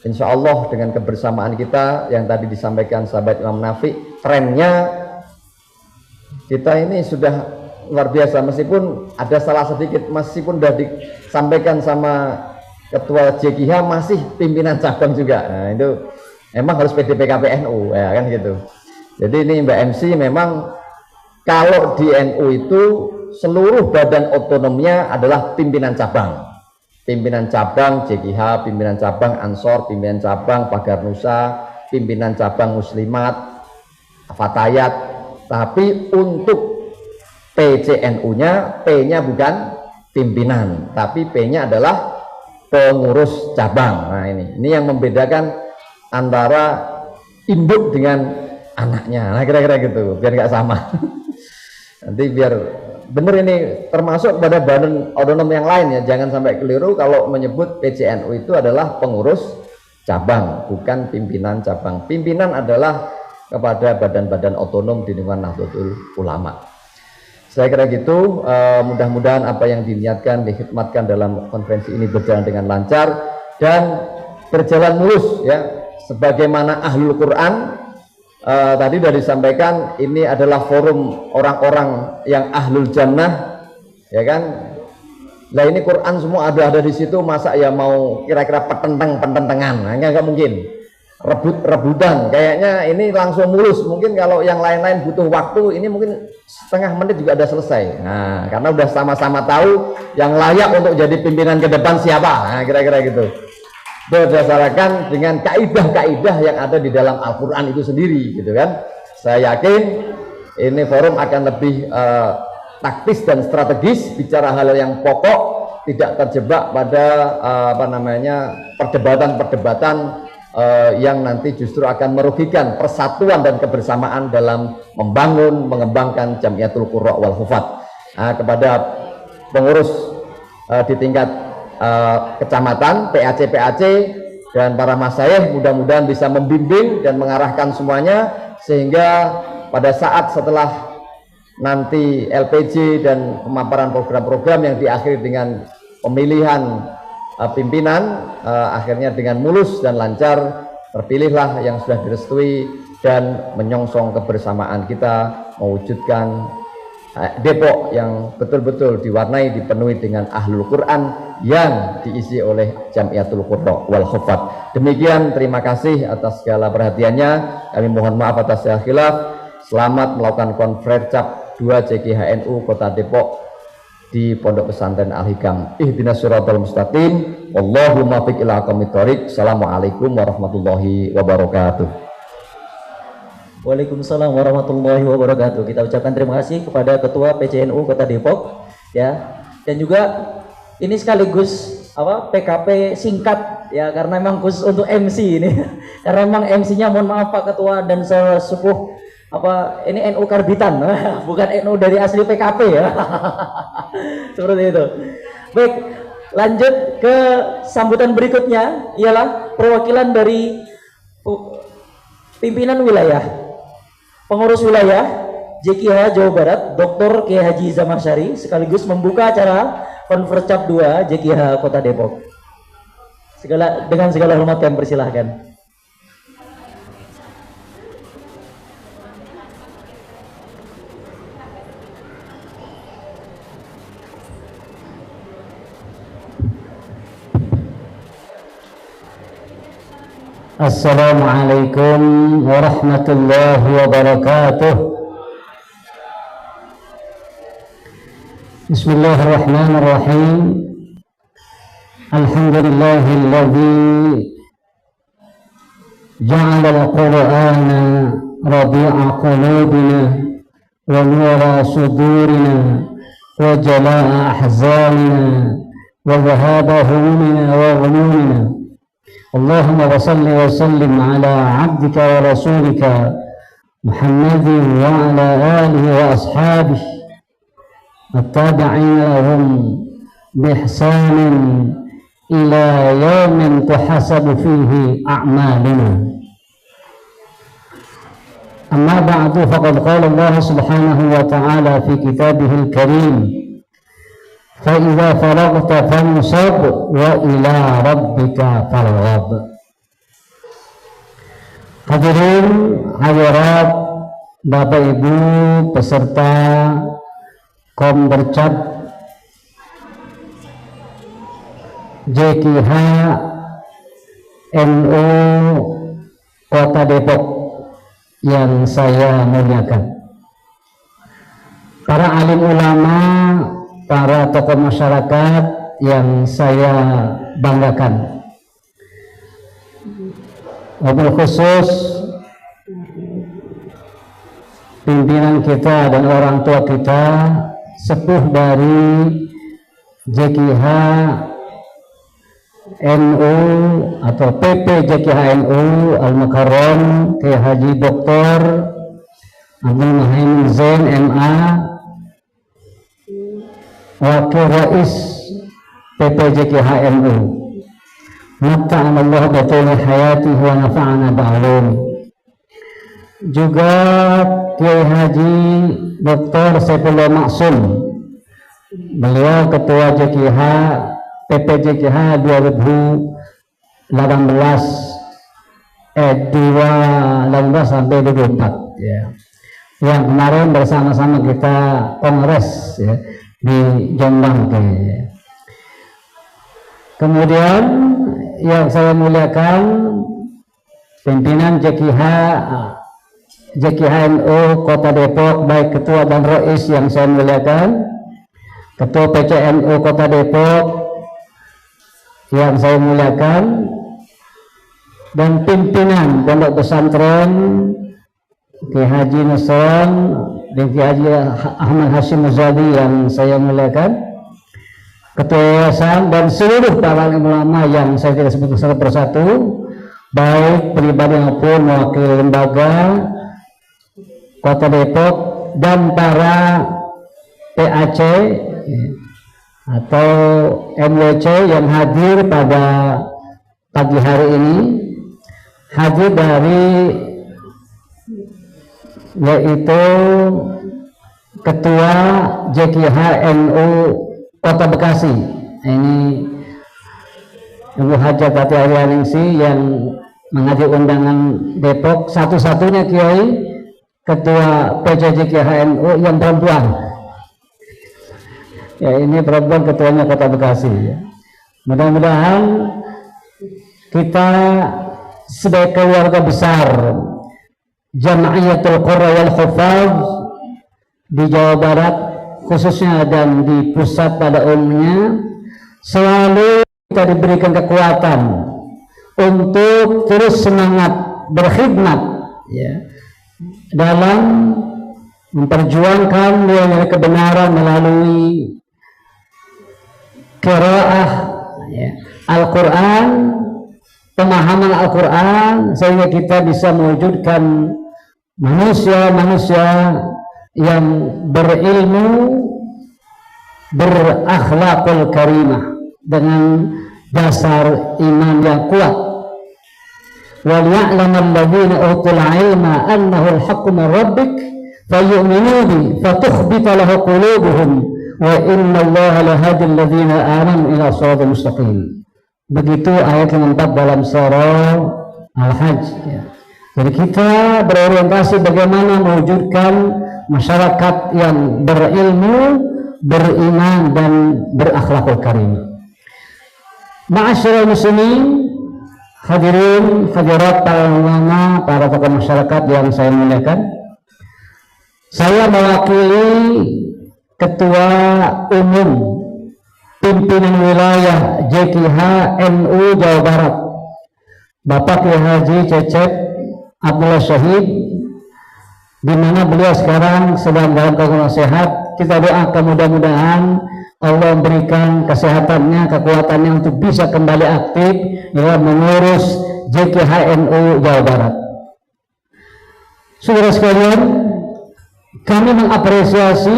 insya Allah dengan kebersamaan kita yang tadi disampaikan sahabat Imam Nafi, trennya kita ini sudah luar biasa, meskipun ada salah sedikit, meskipun sudah disampaikan sama ketua JKH masih pimpinan cabang juga. Nah, itu memang harus PDPKPNU ya kan gitu. Jadi ini Mbak MC memang kalau di NU itu seluruh badan otonomnya adalah pimpinan cabang. Pimpinan cabang JKH, pimpinan cabang Ansor, pimpinan cabang Pagar Nusa, pimpinan cabang Muslimat, Fatayat. Tapi untuk PCNU-nya, P-nya bukan pimpinan, tapi P-nya adalah pengurus cabang. Nah ini yang membedakan antara induk dengan anaknya. Nah kira-kira gitu, biar nggak sama. Nanti biar benar ini termasuk pada badan otonom yang lain ya, jangan sampai keliru kalau menyebut PCNU itu adalah pengurus cabang, bukan pimpinan cabang. Pimpinan adalah kepada badan-badan otonom di lingkungan Nahdlatul Ulama. Saya kira gitu, mudah-mudahan apa yang diniatkan, dihikmatkan dalam konferensi ini berjalan dengan lancar dan berjalan mulus ya, sebagaimana Ahlul Quran. Tadi sudah disampaikan ini adalah forum orang-orang yang ahlul jannah ya kan. Nah ini Quran semua ada di situ, masa ya mau kira-kira pententangan, nah, nggak mungkin rebut-rebutan. Kayaknya ini langsung mulus. Mungkin kalau yang lain-lain butuh waktu, ini mungkin setengah menit juga ada selesai. Nah karena udah sama-sama tahu yang layak untuk jadi pimpinan ke depan siapa. Nah kira-kira gitu, berdasarkan dengan kaidah-kaidah yang ada di dalam Al-Quran itu sendiri gitu kan. Saya yakin ini forum akan lebih taktis dan strategis, bicara hal yang pokok, tidak terjebak pada perdebatan-perdebatan yang nanti justru akan merugikan persatuan dan kebersamaan dalam membangun, mengembangkan Jamiatul Qurra wal Hufat. Nah, kepada pengurus di tingkat kecamatan, PAC dan para masyayikh, mudah-mudahan bisa membimbing dan mengarahkan semuanya sehingga pada saat setelah nanti LPJ dan pemaparan program-program yang diakhiri dengan pemilihan pimpinan, akhirnya dengan mulus dan lancar terpilihlah yang sudah direstui dan menyongsong kebersamaan kita mewujudkan Depok yang betul-betul diwarnai, dipenuhi dengan Ahlul Quran yang diisi oleh Jamiatul Qurra wal Hufat. Demikian, terima kasih atas segala perhatiannya. Kami mohon maaf atas segala khilaf. Selamat melakukan konferensi cap 2 JKHNU Kota Depok di Pondok Pesantren Al-Hikam. Ihdinas siratal mustaqim. Wallahumma muwaffiq ila aqwamit thoriq. Assalamualaikum warahmatullahi wabarakatuh. Waalaikumsalam warahmatullahi wabarakatuh. Kita ucapkan terima kasih kepada Ketua PCNU Kota Depok ya. Dan juga ini sekaligus PKP singkat ya, karena memang khusus untuk MC ini. Karena memang MC-nya mohon maaf Pak Ketua dan sepuh ini NU Karbitan, bukan NU dari asli PKP ya. Seperti itu. Baik, lanjut ke sambutan berikutnya, ialah perwakilan dari pimpinan wilayah, pengurus wilayah JKH Jawa Barat, Dr. Kiai Haji Zamasyari, sekaligus membuka acara konferensi cap 2 JKH Kota Depok. Dengan segala hormat kami persilahkan. Assalamualaikum warahmatullahi wabarakatuh. Bismillahirrahmanirrahim. Alhamdulillahilladzi ja'ala al-Qur'ana rabi'a qulubina wa nura sudurina وجلاء أحزاننا وذهاب همومنا وغمومنا. اللهم صل وسلم على عبدك ورسولك محمد وعلى آله وأصحابه التابعين لهم بإحسان إلى يوم تحاسب فيه أعمالنا. أما بعد فقد قال الله سبحانه وتعالى في كتابه الكريم فإذا فرغت فانصب وإلى ربك farghab. Hadirin hadirat Bapak Ibu peserta Kombercap JKH NU Kota Depok yang saya muliakan, para alim ulama, para tokoh masyarakat yang saya banggakan, wabil khusus pimpinan kita dan orang tua kita, sepuh dari JKH NU atau PP JKH NU Al-Mukarram Kiai Haji Dr. Abdul Muhaimin Zain MA, Wakil Rais PP JKH NU, Matta'ana Allah batuli hayatihi wa nafa'ana ba'alumi. Juga Kiai Haji Dr. Saifullah Maksum, beliau Ketua JKH PPJKH 2018 sampai 24 ya. Yang kemarin bersama-sama kita kongres ya, di Jombang ya. Kemudian yang saya muliakan pimpinan JKH NU Kota Depok, baik ketua dan rois yang saya muliakan, ketua PCNU Kota Depok yang saya muliakan, dan pimpinan pondok pesantren Kiai Haji Nusron dan Kiai Haji Ahmad Hashim Muzadi yang saya muliakan, ketua yayasan dan seluruh para ulama yang saya tidak sebut satu persatu, baik pribadi maupun mewakili lembaga Kota Depok dan para PAC atau MWC yang hadir pada pagi hari ini, hadir dari yaitu Ketua JKH NU Kota Bekasi, ini Ibu Hajat Tati Arianingsi yang menghadiri undangan Depok, satu-satunya Kiai Ketua PJJKH NU yang perempuan. Ya, ini perempuan ketuanya Kota Bekasi ya. Mudah-mudahan kita sebagai keluarga besar Jama'iyatul Qurra wal Hufaz di Jawa Barat khususnya dan di pusat pada umumnya, selalu kita diberikan kekuatan untuk terus semangat berkhidmat ya, dalam memperjuangkan nilai kebenaran melalui qiraah ya, Al-Quran, pemahaman Al-Quran, sehingga kita bisa mewujudkan manusia-manusia yang berilmu, berakhlakul karimah dengan dasar iman yang kuat. Wal ya'lamal ladzina utul 'ilma annahu al-haqqu min rabbik fayu'minu bi fatukhbita lahu qulubuhum wa inna allaha lahadil ladzina amanu ila shiratal mustaqim. Begitu ayat yang 4 dalam surah Al-Hajj ya. Jadi kita berorientasi bagaimana mewujudkan masyarakat yang berilmu, beriman dan berakhlakul karimah. Ma'asyiral muslimin, hadirin hadirat para ulama, para tokoh masyarakat yang saya muliakan, saya mewakili Ketua Umum Pimpinan Wilayah JKH NU Jawa Barat, Bapak Kiai Haji Cecep Abdullah Syahid, di mana beliau sekarang sedang dalam keadaan sehat. kita doakan mudah-mudahan Allah berikan kesehatannya, kekuatannya untuk bisa kembali aktif dalam mengurus JKHNU Jawa Barat. Saudara sekalian, kami mengapresiasi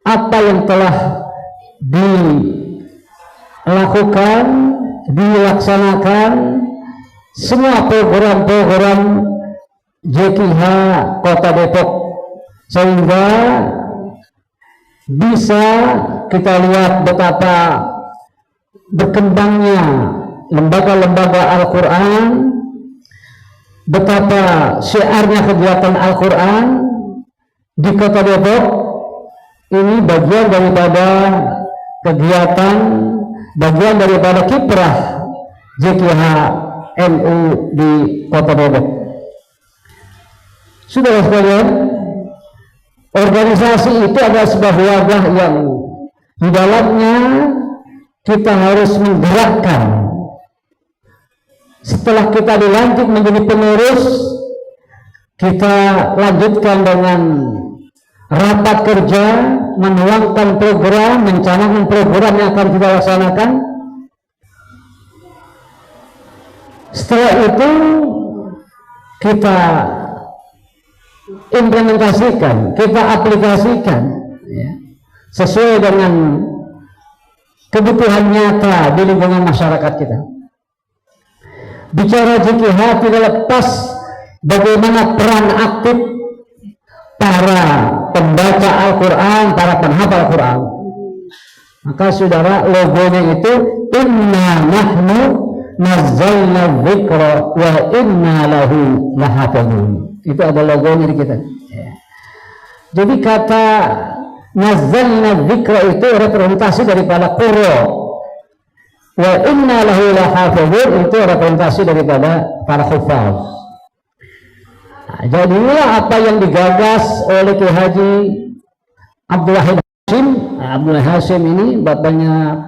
apa yang telah dilakukan, dilaksanakan semua program-program JKH Kota Depok, sehingga bisa kita lihat betapa berkembangnya lembaga-lembaga Al-Quran, betapa syiarnya kegiatan Al-Quran di Kota Depok. Ini bagian daripada kegiatan, bagian daripada kiprah JKH NU di Kota Depok. Saudara sekalian, organisasi itu adalah sebuah wadah yang di dalamnya kita harus menggerakkan. Setelah kita dilantik menjadi pengurus, kita lanjutkan dengan rapat kerja, menuangkan program, mencanangkan program yang akan kita laksanakan. Setelah itu kita implementasikan, kita aplikasikan ya, sesuai dengan kebutuhan nyata di lingkungan masyarakat kita. Bicara JKH tidak lepas bagaimana peran aktif para pembaca Al-Quran, para penghafal Al-Quran. Maka saudara, logonya itu inna nahnu nazzalna dzikra wa inna lahu lahafizun. Itu ada logonya di kita. Jadi kata nazzalna dzikra itu representasi daripada Qur'an, wa inna lahu lahafizun itu representasi daripada para hufaz. Nah, jadilah apa yang digagas oleh Ki Haji Abdullah Hasyim. Abdullah Hasyim ini bapaknya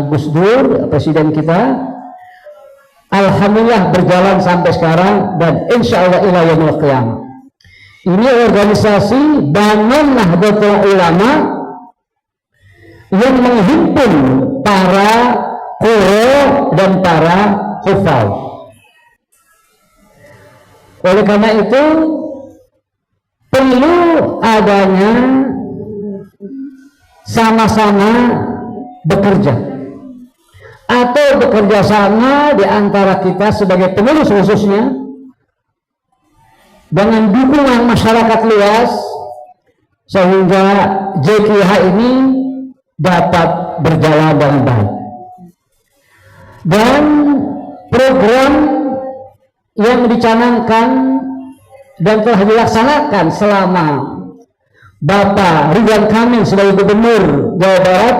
Gus Dur, presiden kita. Alhamdulillah berjalan sampai sekarang dan insya Allah ila yaumil qiyamah. Ini organisasi Bangun Nahdlatul Ulama yang menghimpun para qurra dan para hufaz. Oleh karena itu perlu adanya sama-sama bekerja atau bekerja sama di antara kita sebagai pengurus khususnya dengan dukungan masyarakat luas sehingga JKH ini dapat berjalan dengan baik. Dan program yang dicanangkan dan telah dilaksanakan selama Bapak Ridwan Kamil sebagai Gubernur Jawa Barat,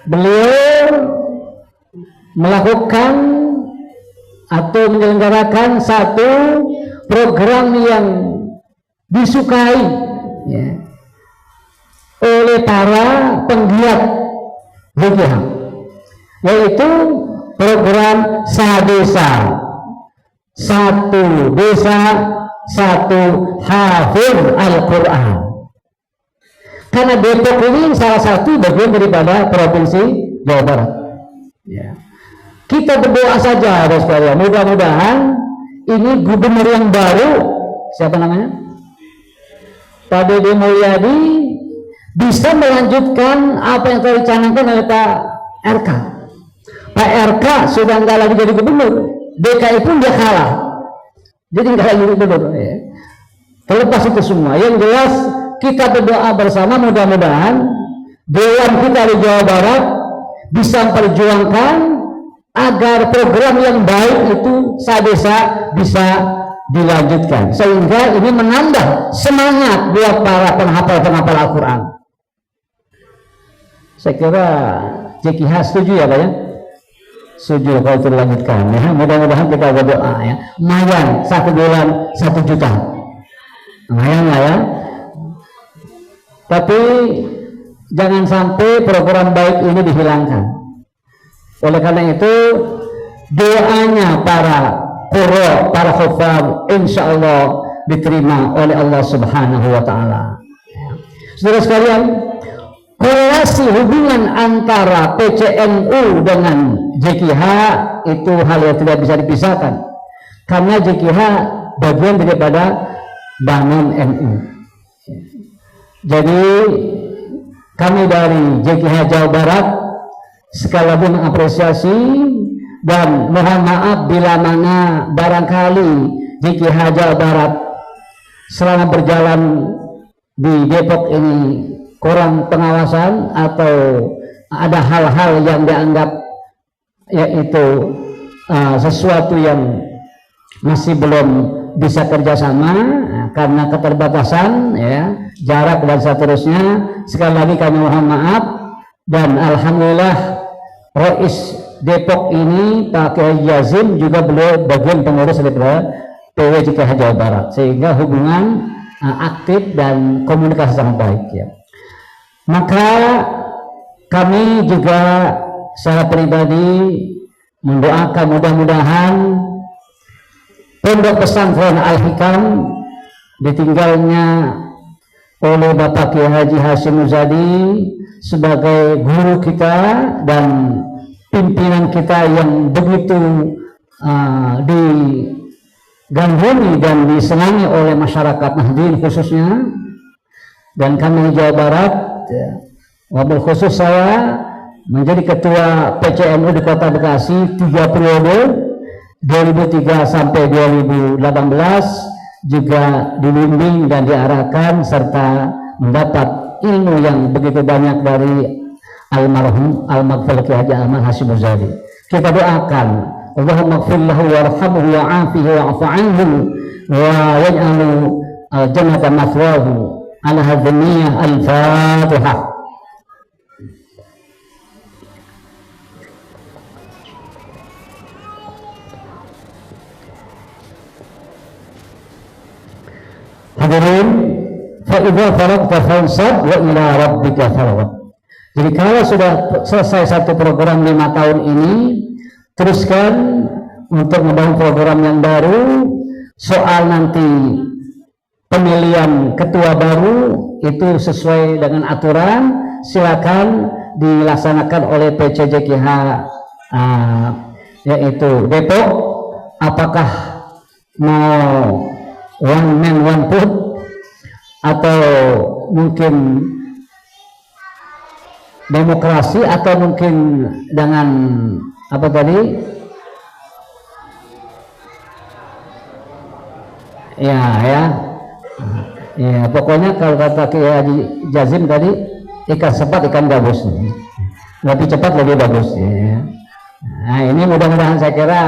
beliau melakukan atau menyelenggarakan satu program yang disukai ya, oleh para penggiat JKH, yaitu program Sadesa, satu desa satu hafiz Al-Quran. Karena Depok ini salah satu bagian daripada provinsi Jawa Barat. Ya. Kita berdoa saja, saudara sekalian, mudah-mudahan ini gubernur yang baru, siapa namanya? Pak Dede Mulyadi, bisa melanjutkan apa yang telah dicanangkan oleh Pak RK. Pak RK sudah nggak lagi jadi gubernur, DKI pun dia kalah, jadi nggak lagi gubernur. Ya. Terlepas itu semua, yang jelas kita berdoa bersama mudah-mudahan dewan kita di Jawa Barat bisa memperjuangkan agar program yang baik itu Sadesa bisa dilanjutkan sehingga ini menambah semangat buat para penghafal Al-Quran. Saya kira JKH setuju ya Pak ya? Setuju kalau itu dilanjutkan ya. Mudah-mudahan kita berdoa ya. Lumayan 1 bulan 1 juta. Lumayan lah ya. Tapi jangan sampai program baik ini dihilangkan. Oleh karena itu doanya para qurra, para hufaz insya Allah diterima oleh Allah Subhanahu wa ta'ala. Saudara sekalian, korelasi hubungan antara PCNU dengan JKH itu hal yang tidak bisa dipisahkan, karena JKH bagian daripada bangun NU. Jadi kami dari JKH Jawa Barat sekali lagi mengapresiasi dan mohon maaf bila mana barangkali JKH Jawa Barat selama berjalan di Depok ini kurang pengawasan atau ada hal-hal yang dianggap yaitu sesuatu yang masih belum bisa kerjasama karena keterbatasan ya, jarak dan seterusnya. Sekali lagi kami mohon maaf, dan alhamdulillah Rais Depok ini Pak Kiai Yazim juga beliau bagian pengurus daripada PWJKH Jawa Barat, sehingga hubungan aktif dan komunikasi sangat baik ya. Maka kami juga secara pribadi mendoakan mudah-mudahan Pondok Pesantren Al-Hikam ditinggalnya oleh Bapak Kiai Haji Hashim Muzadi sebagai guru kita dan pimpinan kita yang begitu digandrungi dan disenangi oleh masyarakat Nahdien khususnya, dan kami di Jawa Barat wabil khusus saya menjadi ketua PCNU di Kota Bekasi 3 periode 2003 sampai 2018, juga dibimbing dan diarahkan serta mendapat ilmu yang begitu banyak dari almarhum al-maghfur Kiai Haji Ahmad Hashim Muzadi. Kita doakan Allahumma ighfir lahu warhamhu wa'afihi wa'fu anhu wa yaj'alu jannata mathwahu. Ala hadhihi al-Fatihah. Hadirin, fa idza faragta fansab wa ila rabbika farghab. Jadi kalau sudah selesai satu program 5 tahun ini, teruskan untuk membangun program yang baru. Soal nanti pemilihan ketua baru itu sesuai dengan aturan, silakan dilaksanakan oleh PCJKH yaitu Depok. Apakah mau one man one vote atau mungkin demokrasi atau mungkin dengan apa tadi ya pokoknya kalau kata Kiai Haji Jazim tadi, ikan cepat ikan gabus, lebih cepat lebih bagus ya. Nah ini mudah-mudahan saya kira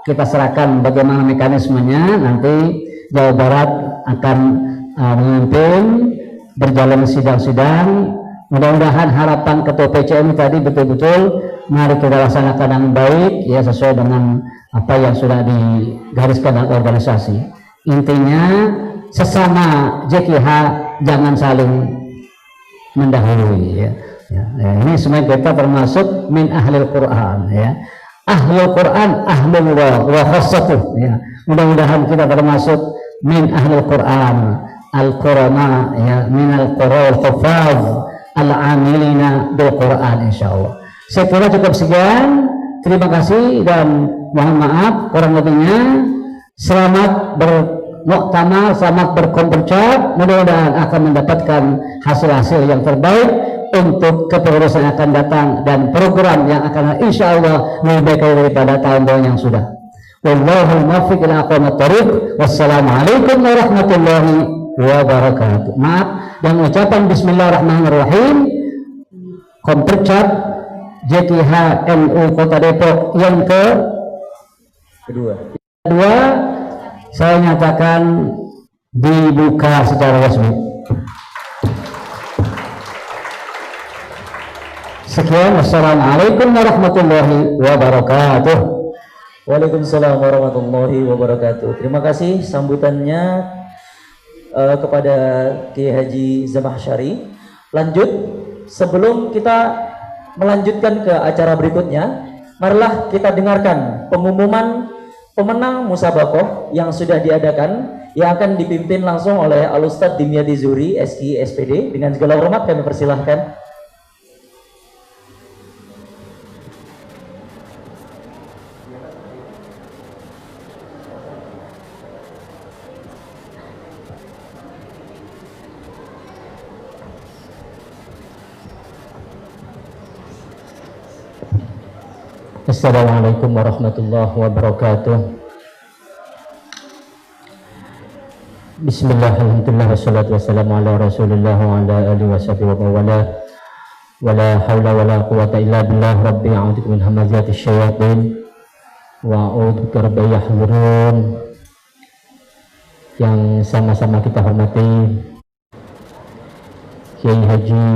kita serahkan bagaimana mekanismenya, nanti Jawa Barat akan memimpin berjalan sidang-sidang. Mudah-mudahan harapan ketua PCN tadi betul-betul mari kita laksanakan yang baik ya, sesuai dengan apa yang sudah digariskan dalam organisasi. Intinya sesama JKH jangan saling mendahului ya. Ini semua kita termasuk min ahlil Quran ya. Ahlul Quran ahlullah wa khassatuh ya. Mudah-mudahan kita termasuk min ahlul Quran al-qurana ya, min al-qur'an al-hufaz al-amilina bil Quran insyaallah. Saya kira cukup sekian. Terima kasih dan mohon maaf kurang lebihnya. Selamat bermuktamar, selamat berkompetisi. Mudah-mudahan akan mendapatkan hasil-hasil yang terbaik untuk kepengurusan yang akan datang dan program yang akan insyaallah lebih baik daripada tahun-tahun yang sudah. Wallahul muwaffiq ila aqwamit thoriq. Wassalamualaikum warahmatullahi wabarakatuh. Maaf, dan ucapan bismillahirrahmanirrahim Kompercat JKH NU Kota Depok yang kedua saya nyatakan dibuka secara resmi. Sekian, wassalamualaikum warahmatullahi wabarakatuh. Waalaikumsalam warahmatullahi wabarakatuh. Terima kasih sambutannya kepada Kiai Haji Zamahsyari. Lanjut, sebelum kita melanjutkan ke acara berikutnya, marilah kita dengarkan pengumuman pemenang musabaqah yang sudah diadakan yang akan dipimpin langsung oleh Al-Ustadz Dimyati Zuhri, SI, SPD. Dengan segala hormat kami persilahkan. Assalamualaikum warahmatullahi wabarakatuh. Bismillah, alhamdulillah, wassalatu wassalamu ala rasulillah wa ala alihi wa sahbihi wa mawala. Wala hawla wala quwata illa billah. Rabbi a'udhu min hamazati syayatin wa a'udhu bika rabbi yahdurun. Yang sama-sama kita hormati Kiai Haji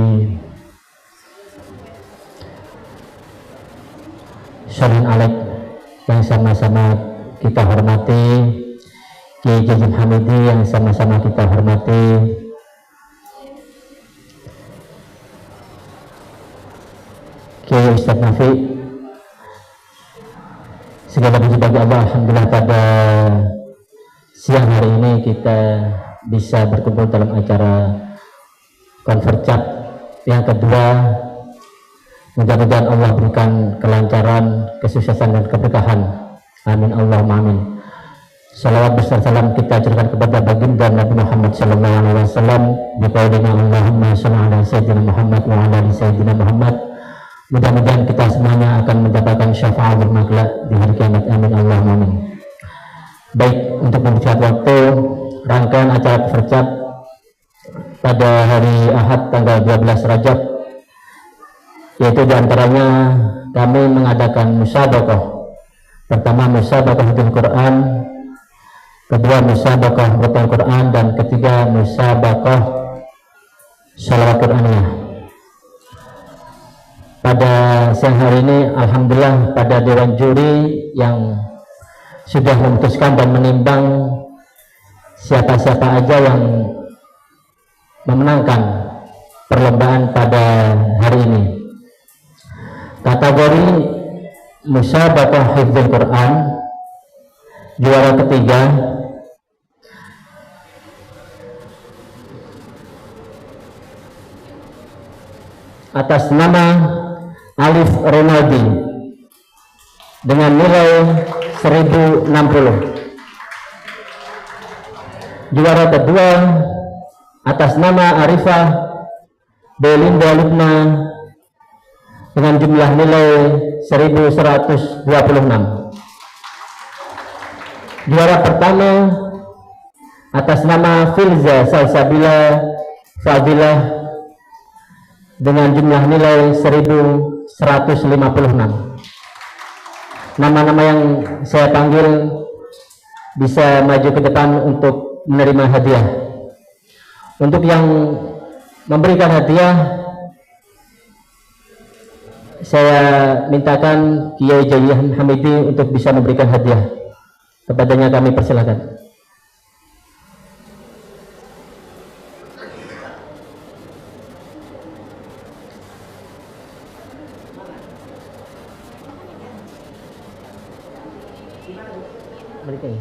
Solihin Alek, yang sama-sama kita hormati Kiai Jazim Hamidi, yang sama-sama kita hormati Kiai Ustadz Nafi. Segala puji bagi Allah, alhamdulillah pada siang hari ini kita bisa berkumpul dalam acara konfercap yang kedua. Mudah-mudahan Allah berikan kelancaran, kesuksesan dan keberkahan. Amin Allahumma amin. Salawat besar salam kita aturkan kepada baginda Nabi Muhammad sallallahu alaihi wasallam. Biqaulina Allahumma shalli ala sayyidina Muhammad wa ala ali sayyidina Muhammad. Mudah-mudahan kita semuanya akan mendapatkan syafaat bermakna di hari kiamat. Amin Allahumma amin. Baik, untuk mempercepat waktu, rangkaian acara konfercap pada hari Ahad tanggal 12 Rajab, yaitu diantaranya kami mengadakan musabaqah. Pertama musabaqah Hafidz Quran, kedua musabaqah Hafidz Quran, dan ketiga musabaqah Shalawat Quraniyah. Pada siang hari ini alhamdulillah pada dewan juri yang sudah memutuskan dan menimbang siapa-siapa aja yang memenangkan perlombaan pada hari ini. Kategori musabaqah Hifdzul Quran, juara ketiga atas nama Alif Ronaldi dengan nilai 1060. Juara kedua atas nama Arifah Belinda Lubna dengan jumlah nilai 1126. Juara pertama atas nama Filza Salsabila Fadilah dengan jumlah nilai 1156. Nama-nama yang saya panggil bisa maju ke depan untuk menerima hadiah. Untuk yang memberikan hadiah, saya mintakan Kiai Jazim Hamidi untuk bisa memberikan hadiah. Kepadanya kami persilakan. Berikan.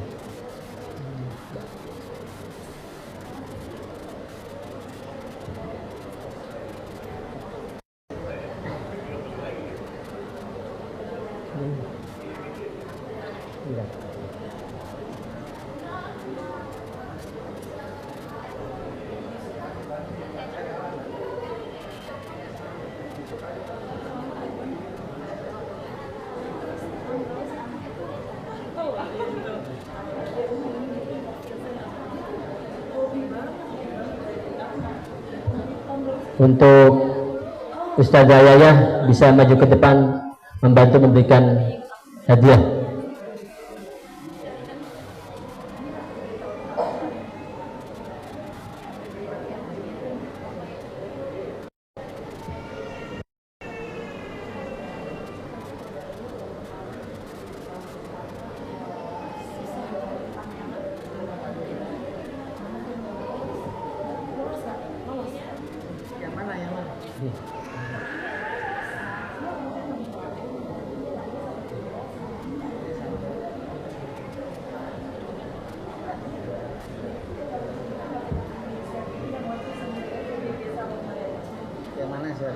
Untuk Ustazah Yayah bisa maju ke depan membantu memberikan hadiah. Ya,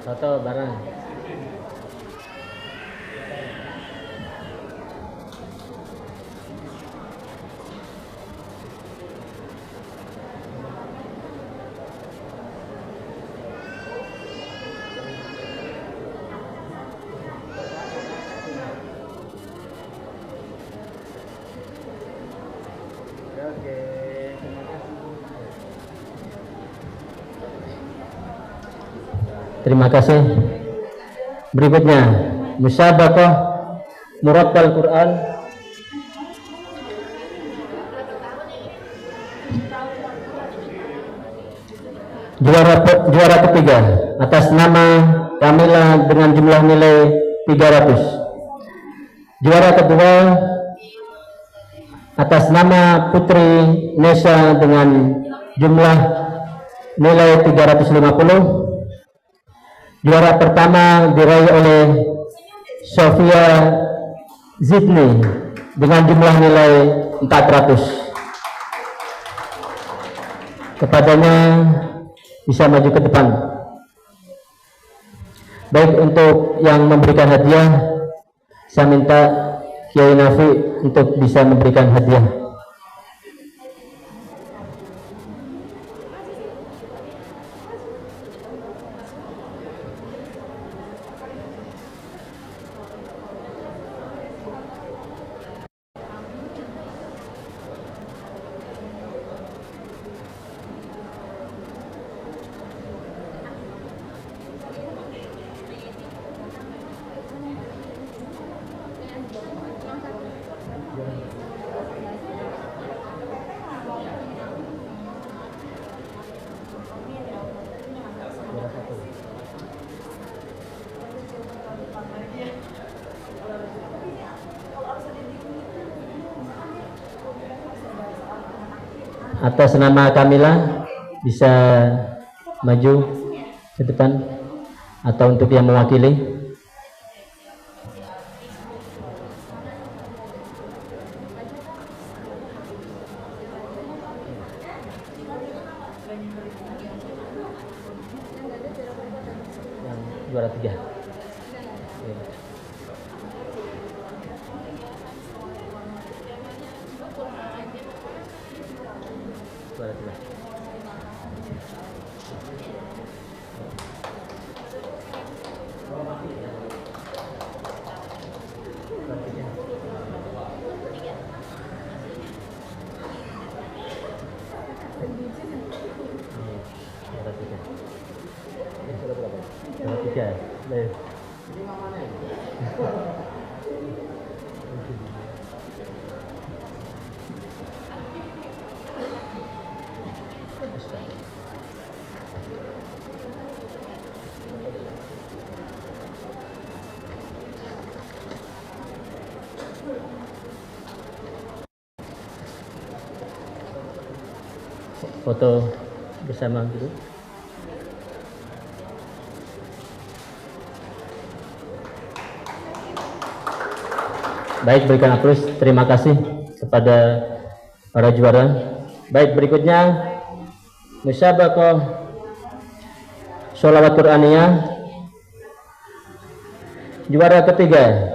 foto bareng. Terima kasih. Berikutnya, musabaqah murattal Quran. Juara ketiga atas nama Kamila dengan jumlah nilai 300. Juara kedua atas nama Putri Nesa dengan jumlah nilai 350. Juara pertama diraih oleh Sofia Zidni dengan jumlah nilai 400. Kepadanya bisa maju ke depan. Baik, untuk yang memberikan hadiah, saya minta Kiai Nafi untuk bisa memberikan hadiah. Atas nama Kamila bisa maju ke depan, atau untuk yang mewakili. Yang juara 3. Foto bersama dulu. Baik, berikan aplaus. Terima kasih kepada para juara. Baik, berikutnya musabaqah sholawat Quraniyah. Juara ketiga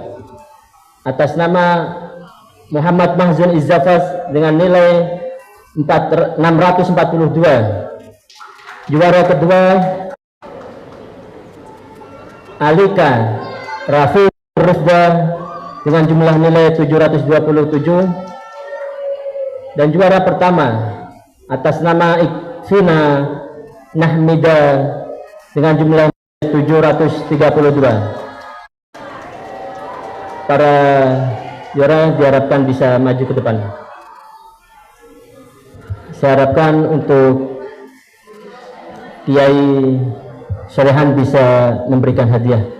atas nama Muhammad Mahzun Izzafas dengan nilai 642. Juara kedua Alika Rafi Rusda dengan jumlah nilai 727. Dan juara pertama atas nama Ikfina Nahmida dengan jumlah 732. Para juara diharapkan bisa maju ke depan. Saya harapkan untuk Kiai Solehan bisa memberikan hadiah.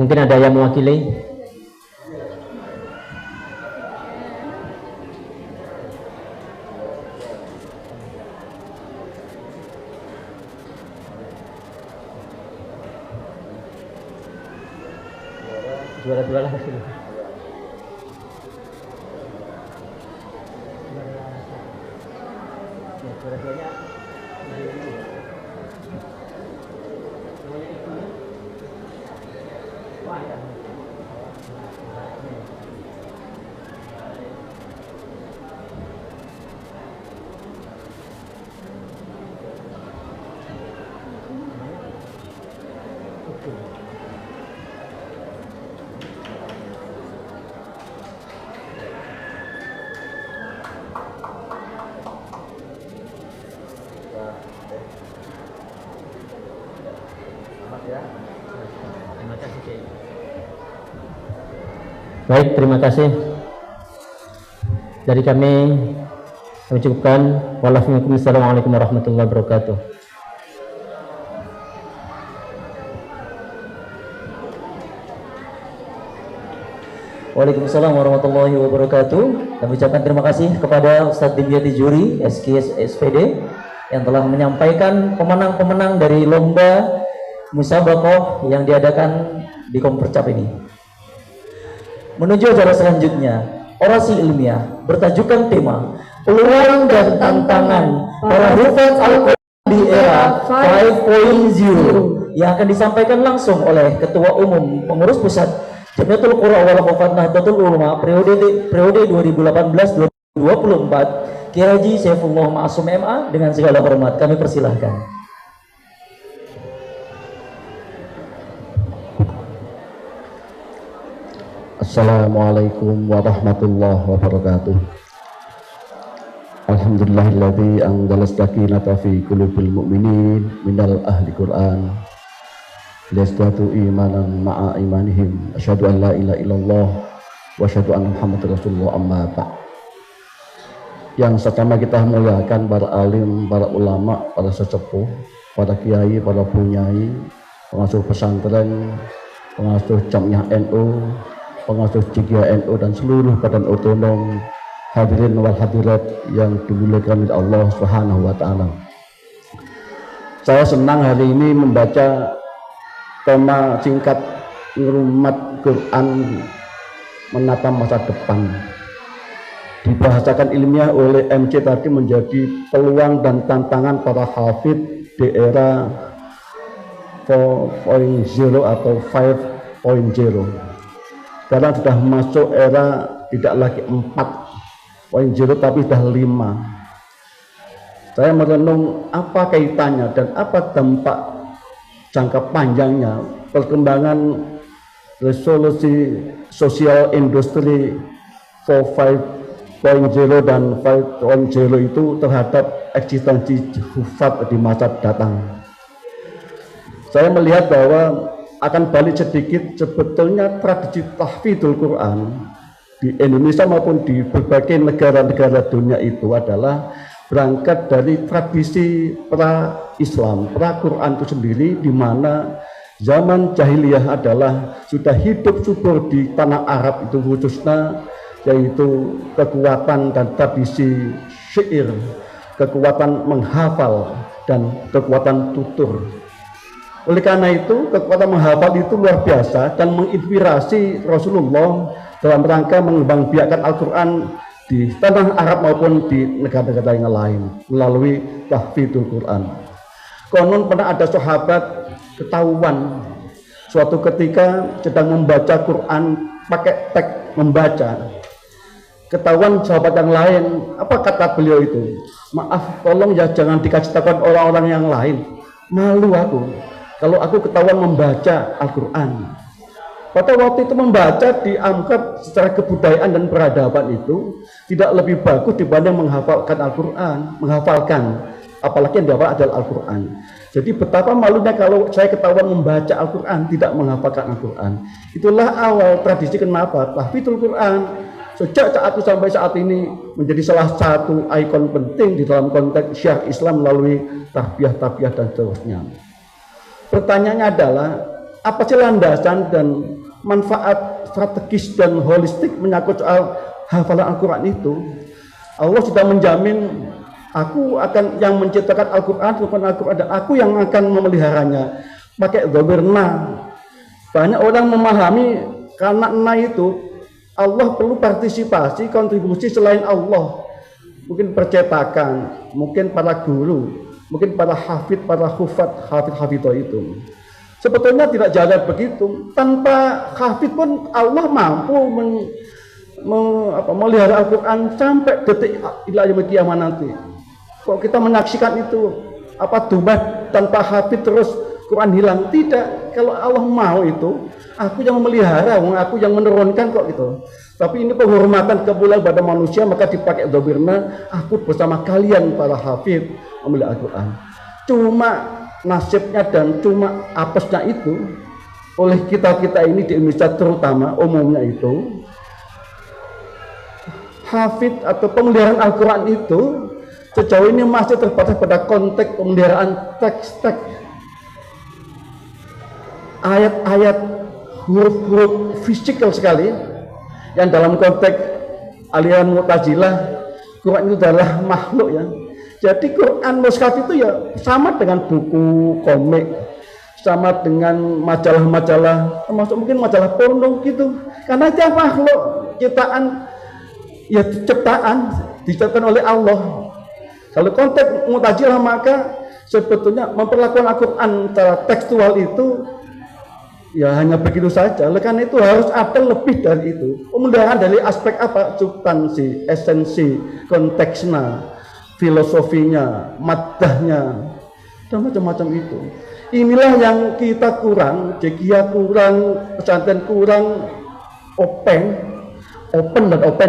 Mungkin ada yang mewakili. Juara dua lah. Baik, terima kasih. Dari kami cukupkan. Wassalamualaikum warahmatullahi wabarakatuh. Waalaikumsalam warahmatullahi wabarakatuh. Kami ucapkan terima kasih kepada Ustadz Dimyati Juri SKS SPD yang telah menyampaikan pemenang-pemenang dari lomba musabaqah yang diadakan di Kompercap ini. Menuju acara selanjutnya, orasi ilmiah bertajukan tema peluang dan tantangan para hufaz Al-Quran di era 5.0 yang akan disampaikan langsung oleh Ketua Umum Pengurus Pusat Jamiatul Qurra wal Hufaz Nahdlatul Ulama periode 2018-2024 Kiai Haji Saifullah Ma'asum MA. Dengan segala hormat kami persilahkan. Assalamualaikum warahmatullahi wabarakatuh. Alhamdulillahilladzi anzala as-sakinata fi qulubil mu'minin minal ahli Qur'an liyazdadu imanan ma'a imanihim. Asyhadu an la ilaha illallah wa asyhadu anna Muhammadar Rasulullah, amma ba'd. Yang pertama kita muliakan para alim, para ulama, para sesepuh, para kiai, para bunyai, pengasuh pesantren, pengasuh Jamiah NU, pengasuh Jigya NU dan seluruh badan otonom, hadirin wal hadirat yang dimuliakan oleh Allah Subhanahu wa taala. Saya senang hari ini membaca tema singkat Ngurumat Quran Menata Masa Depan. Dibahasakan ilmiah oleh MC tadi menjadi peluang dan tantangan para hafid di era 4.0 atau 5.0. Sekarang sudah masuk era tidak lagi 4.0 tapi sudah 5. Saya merenung apa kaitannya dan apa dampak jangka panjangnya perkembangan resolusi sosial industri 4.0 dan 5.0 itu terhadap eksistensi hufaz di masa datang. Saya melihat bahwa akan balik sedikit, sebetulnya tradisi tahfidzul Quran di Indonesia maupun di berbagai negara-negara dunia itu adalah berangkat dari tradisi pra-Islam, pra-Quran itu sendiri, di mana zaman jahiliyah adalah sudah hidup subur di tanah Arab itu khususnya, yaitu kekuatan dan tradisi syair, kekuatan menghafal dan kekuatan tutur. Oleh karena itu, kekuatan menghafal itu luar biasa dan menginspirasi Rasulullah dalam rangka mengembangbiakkan Al-Quran di tanah Arab maupun di negara-negara yang lain melalui tahfidzul Quran. Konon pernah ada sahabat ketahuan suatu ketika sedang membaca Quran pakai teks membaca. Ketahuan sahabat yang lain, apa kata beliau itu? Maaf, tolong ya jangan dikasih tahu orang-orang yang lain. Malu aku kalau aku ketahuan membaca Al-Quran. Pada waktu itu membaca dianggap secara kebudayaan dan peradaban itu tidak lebih bagus dibanding menghafalkan Al-Quran, apalagi yang dihafal adalah Al-Quran. Jadi betapa malunya kalau saya ketahuan membaca Al-Quran, tidak menghafalkan Al-Quran. Itulah awal tradisi kenapa tahfidzul Quran sejak saat itu sampai saat ini menjadi salah satu ikon penting di dalam konteks syiar Islam melalui tarbiyah dan seterusnya. Pertanyaannya adalah, apa sih landasan dan manfaat strategis dan holistik menyangkut soal hafalan Al-Quran itu? Allah sudah menjamin, aku akan yang menciptakan Al-Quran, bukan Al-Quran, dan aku yang akan memeliharanya. Pakai dhamir na. Banyak orang memahami karena na itu Allah perlu partisipasi, kontribusi selain Allah. Mungkin percetakan, mungkin para guru, mungkin para hafid, para hufat, hafid-hafidah itu. Sebetulnya tidak jalan begitu. Tanpa hafid pun Allah mampu melihara Al-Quran sampai detik ila yaumil qiyamah nanti. Kok kita menyaksikan itu dumah tanpa hafid terus Quran hilang? Tidak. Kalau Allah mau itu, aku yang memelihara, aku yang menurunkan kok gitu. Tapi ini penghormatan kemuliaan pada manusia, maka dipakai dhamirna, aku bersama kalian para hafid memelihara Al-Quran. Cuma nasibnya dan cuma apesnya itu oleh kita ini di Indonesia terutama umumnya itu, hafid atau pemeliharaan Al-Quran itu sejauh ini masih terbatas pada konteks pemeliharaan teks-teks, ayat-ayat, huruf-huruf fisikal sekali, yang dalam konteks aliran Mu'tazilah Quran itu adalah makhluk ya. Jadi Quran mushaf itu ya sama dengan buku komik, sama dengan majalah-majalah, termasuk mungkin majalah porno gitu, karena itu makhluk ciptaan, ya diciptakan oleh Allah. Kalau konteks Mu'tazilah maka sebetulnya memperlakukan Al-Quran secara tekstual itu ya hanya begitu saja. Oleh karena itu harus ada lebih dari itu. Pemeliharaan dari aspek apa? Substansi, esensi, konteksnya, filosofinya, maddahnya, dan macam-macam itu. Inilah yang kita kurang, jekia kurang, pesantren kurang, open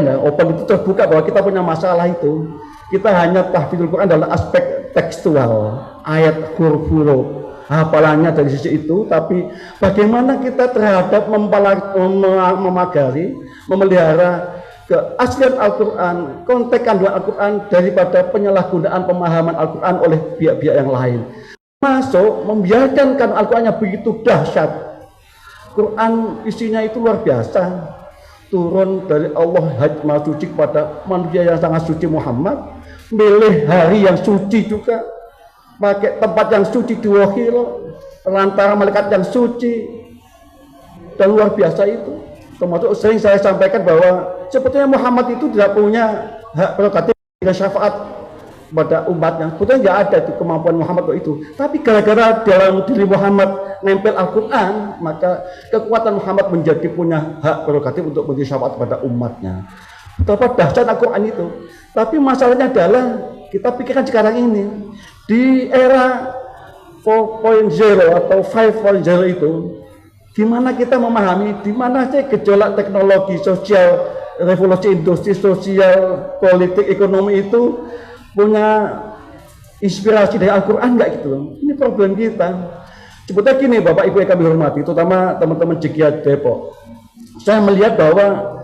ya. Open itu terbuka bahwa kita punya masalah itu. Kita hanya tahfidzul Quran dalam aspek tekstual, ayat, huruf-huruf, hafalannya dari sisi itu, tapi bagaimana kita terhadap memagari, memelihara keaslian Al-Quran, konteks kandungan Al-Quran daripada penyalahgunaan pemahaman Al-Quran oleh pihak-pihak yang lain. Masuk membiarkan kandungan Al-Quran yang begitu dahsyat. Quran isinya itu luar biasa, turun dari Allah Maha Suci kepada manusia yang sangat suci Muhammad, milih hari yang suci juga, pakai tempat yang suci di wahil, perantara malaikat yang suci, dan luar biasa itu. Termasuk sering saya sampaikan bahwa sebetulnya Muhammad itu tidak punya hak prerogatif dengan syafaat pada umatnya. Sebetulnya tidak ada itu kemampuan Muhammad itu. Tapi gara-gara dalam diri Muhammad nempel Al-Quran, maka kekuatan Muhammad menjadi punya hak prerogatif untuk menjadi syafaat pada umatnya. Betapa dahsyat Al-Quran itu. Tapi masalahnya adalah kita pikirkan sekarang ini di era 4.0 atau 5.0 itu, di mana kita memahami di mana sih gejolak teknologi, sosial, revolusi industri, sosial, politik, ekonomi itu punya inspirasi dari Al-Quran enggak gitu loh. Ini problem kita. Sebetulnya gini Bapak Ibu yang kami hormati, terutama teman-teman JKIA Depok. Saya melihat bahwa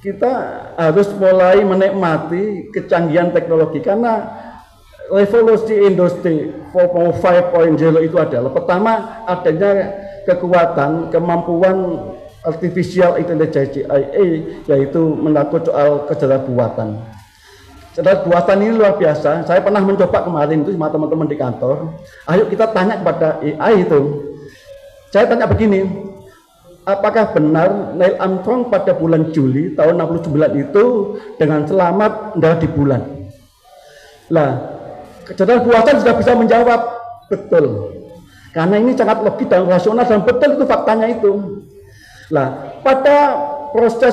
kita harus mulai menikmati kecanggihan teknologi, karena revolusi industri 4.5 itu adalah pertama adanya kekuatan, kemampuan artificial intelligence AI, yaitu menakut soal kecerdasan buatan. Kecerdasan buatan ini luar biasa. Saya pernah mencoba kemarin itu sama teman-teman di kantor. Ayo kita tanya kepada AI itu. Saya tanya begini, apakah benar Neil Armstrong pada bulan Juli tahun 69 itu dengan selamat mendarat di bulan? Lah, kecerdasan buatan sudah bisa menjawab betul. Karena ini sangat logis dan rasional dan betul itu faktanya itu. Lah, pada proses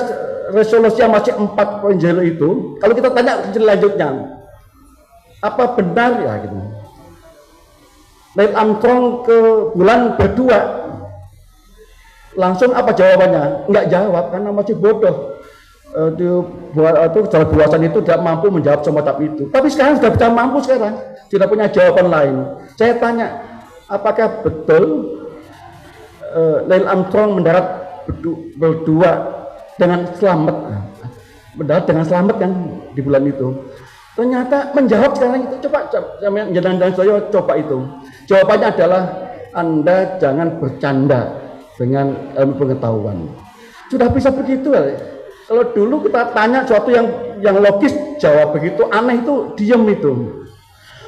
resolusi yang masih 4.0 itu, kalau kita tanya selanjutnya, apa benar ya gitu? Neil Armstrong ke bulan berdua, langsung apa jawabannya? Enggak jawab karena masih bodoh. Secara buasan itu tidak mampu menjawab semacam itu. Tapi sekarang sudah bisa mampu sekarang, tidak punya jawaban lain. Saya tanya, apakah betul Neil Armstrong mendarat berdua dengan selamat? Mendarat dengan selamat kan di bulan itu. Ternyata menjawab sekarang itu, coba jangan saya coba itu. Jawabannya adalah Anda jangan bercanda dengan ilmu pengetahuan. Sudah bisa begitu. Kalau dulu kita tanya sesuatu yang logis, jawab begitu, aneh itu diam itu.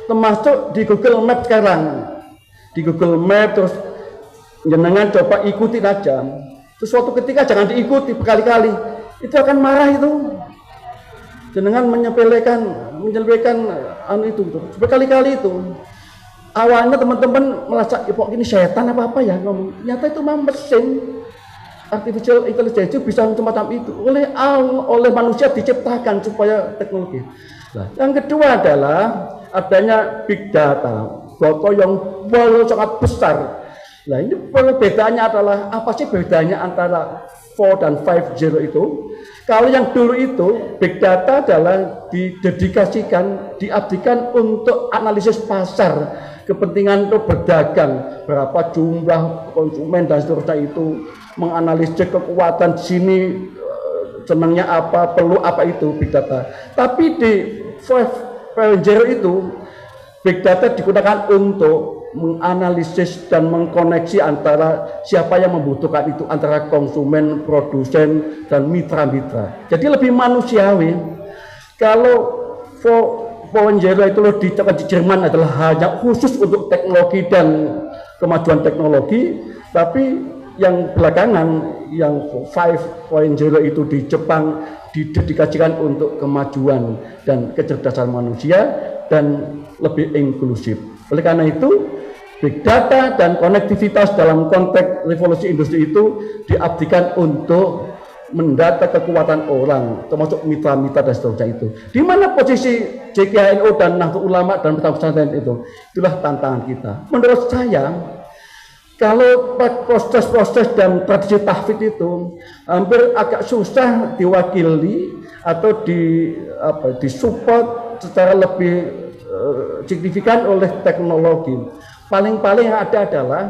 Termasuk di Google Map sekarang. Di Google Map terus jenengan coba ikuti aja. Terus suatu ketika jangan diikuti berkali-kali. Itu akan marah itu. Jenengan menyepelekan itu berkali-kali itu. Awalnya teman-teman merasa kok ini setan apa ya ngomong. Ternyata itu memang mesin artificial intelligence itu bisa semacam itu oleh manusia diciptakan supaya teknologi. Nah, yang kedua adalah adanya big data, data yang sangat besar. Nah, ini perbedaannya adalah apa sih bedanya antara 4 dan 5.0 itu? Kalau yang dulu itu big data adalah diabdikan untuk analisis pasar, kepentingan untuk berdagang, berapa jumlah konsumen dan seterusnya itu, menganalisis kekuatan di sini, senangnya apa, perlu apa itu big data. Tapi di 5.0 itu big data digunakan untuk menganalisis dan mengkoneksi antara siapa yang membutuhkan itu, antara konsumen, produsen, dan mitra-mitra. Jadi lebih manusiawi. Kalau 4.0 itu di Jerman adalah hanya khusus untuk teknologi dan kemajuan teknologi, tapi yang belakangan yang 5.0 itu di Jepang didedikasikan untuk kemajuan dan kecerdasan manusia dan lebih inklusif. Oleh karena itu big data dan konektivitas dalam konteks revolusi industri itu diabdikan untuk mendata kekuatan orang, termasuk mitra-mitra dan seterusnya itu. Di mana posisi JKNU dan Nahdlatul Ulama dan pesantren itu? Itulah tantangan kita. Menurut saya, kalau proses-proses dan tradisi tahfidz itu hampir agak susah diwakili atau disupport secara lebih signifikan oleh teknologi. Paling-paling yang ada adalah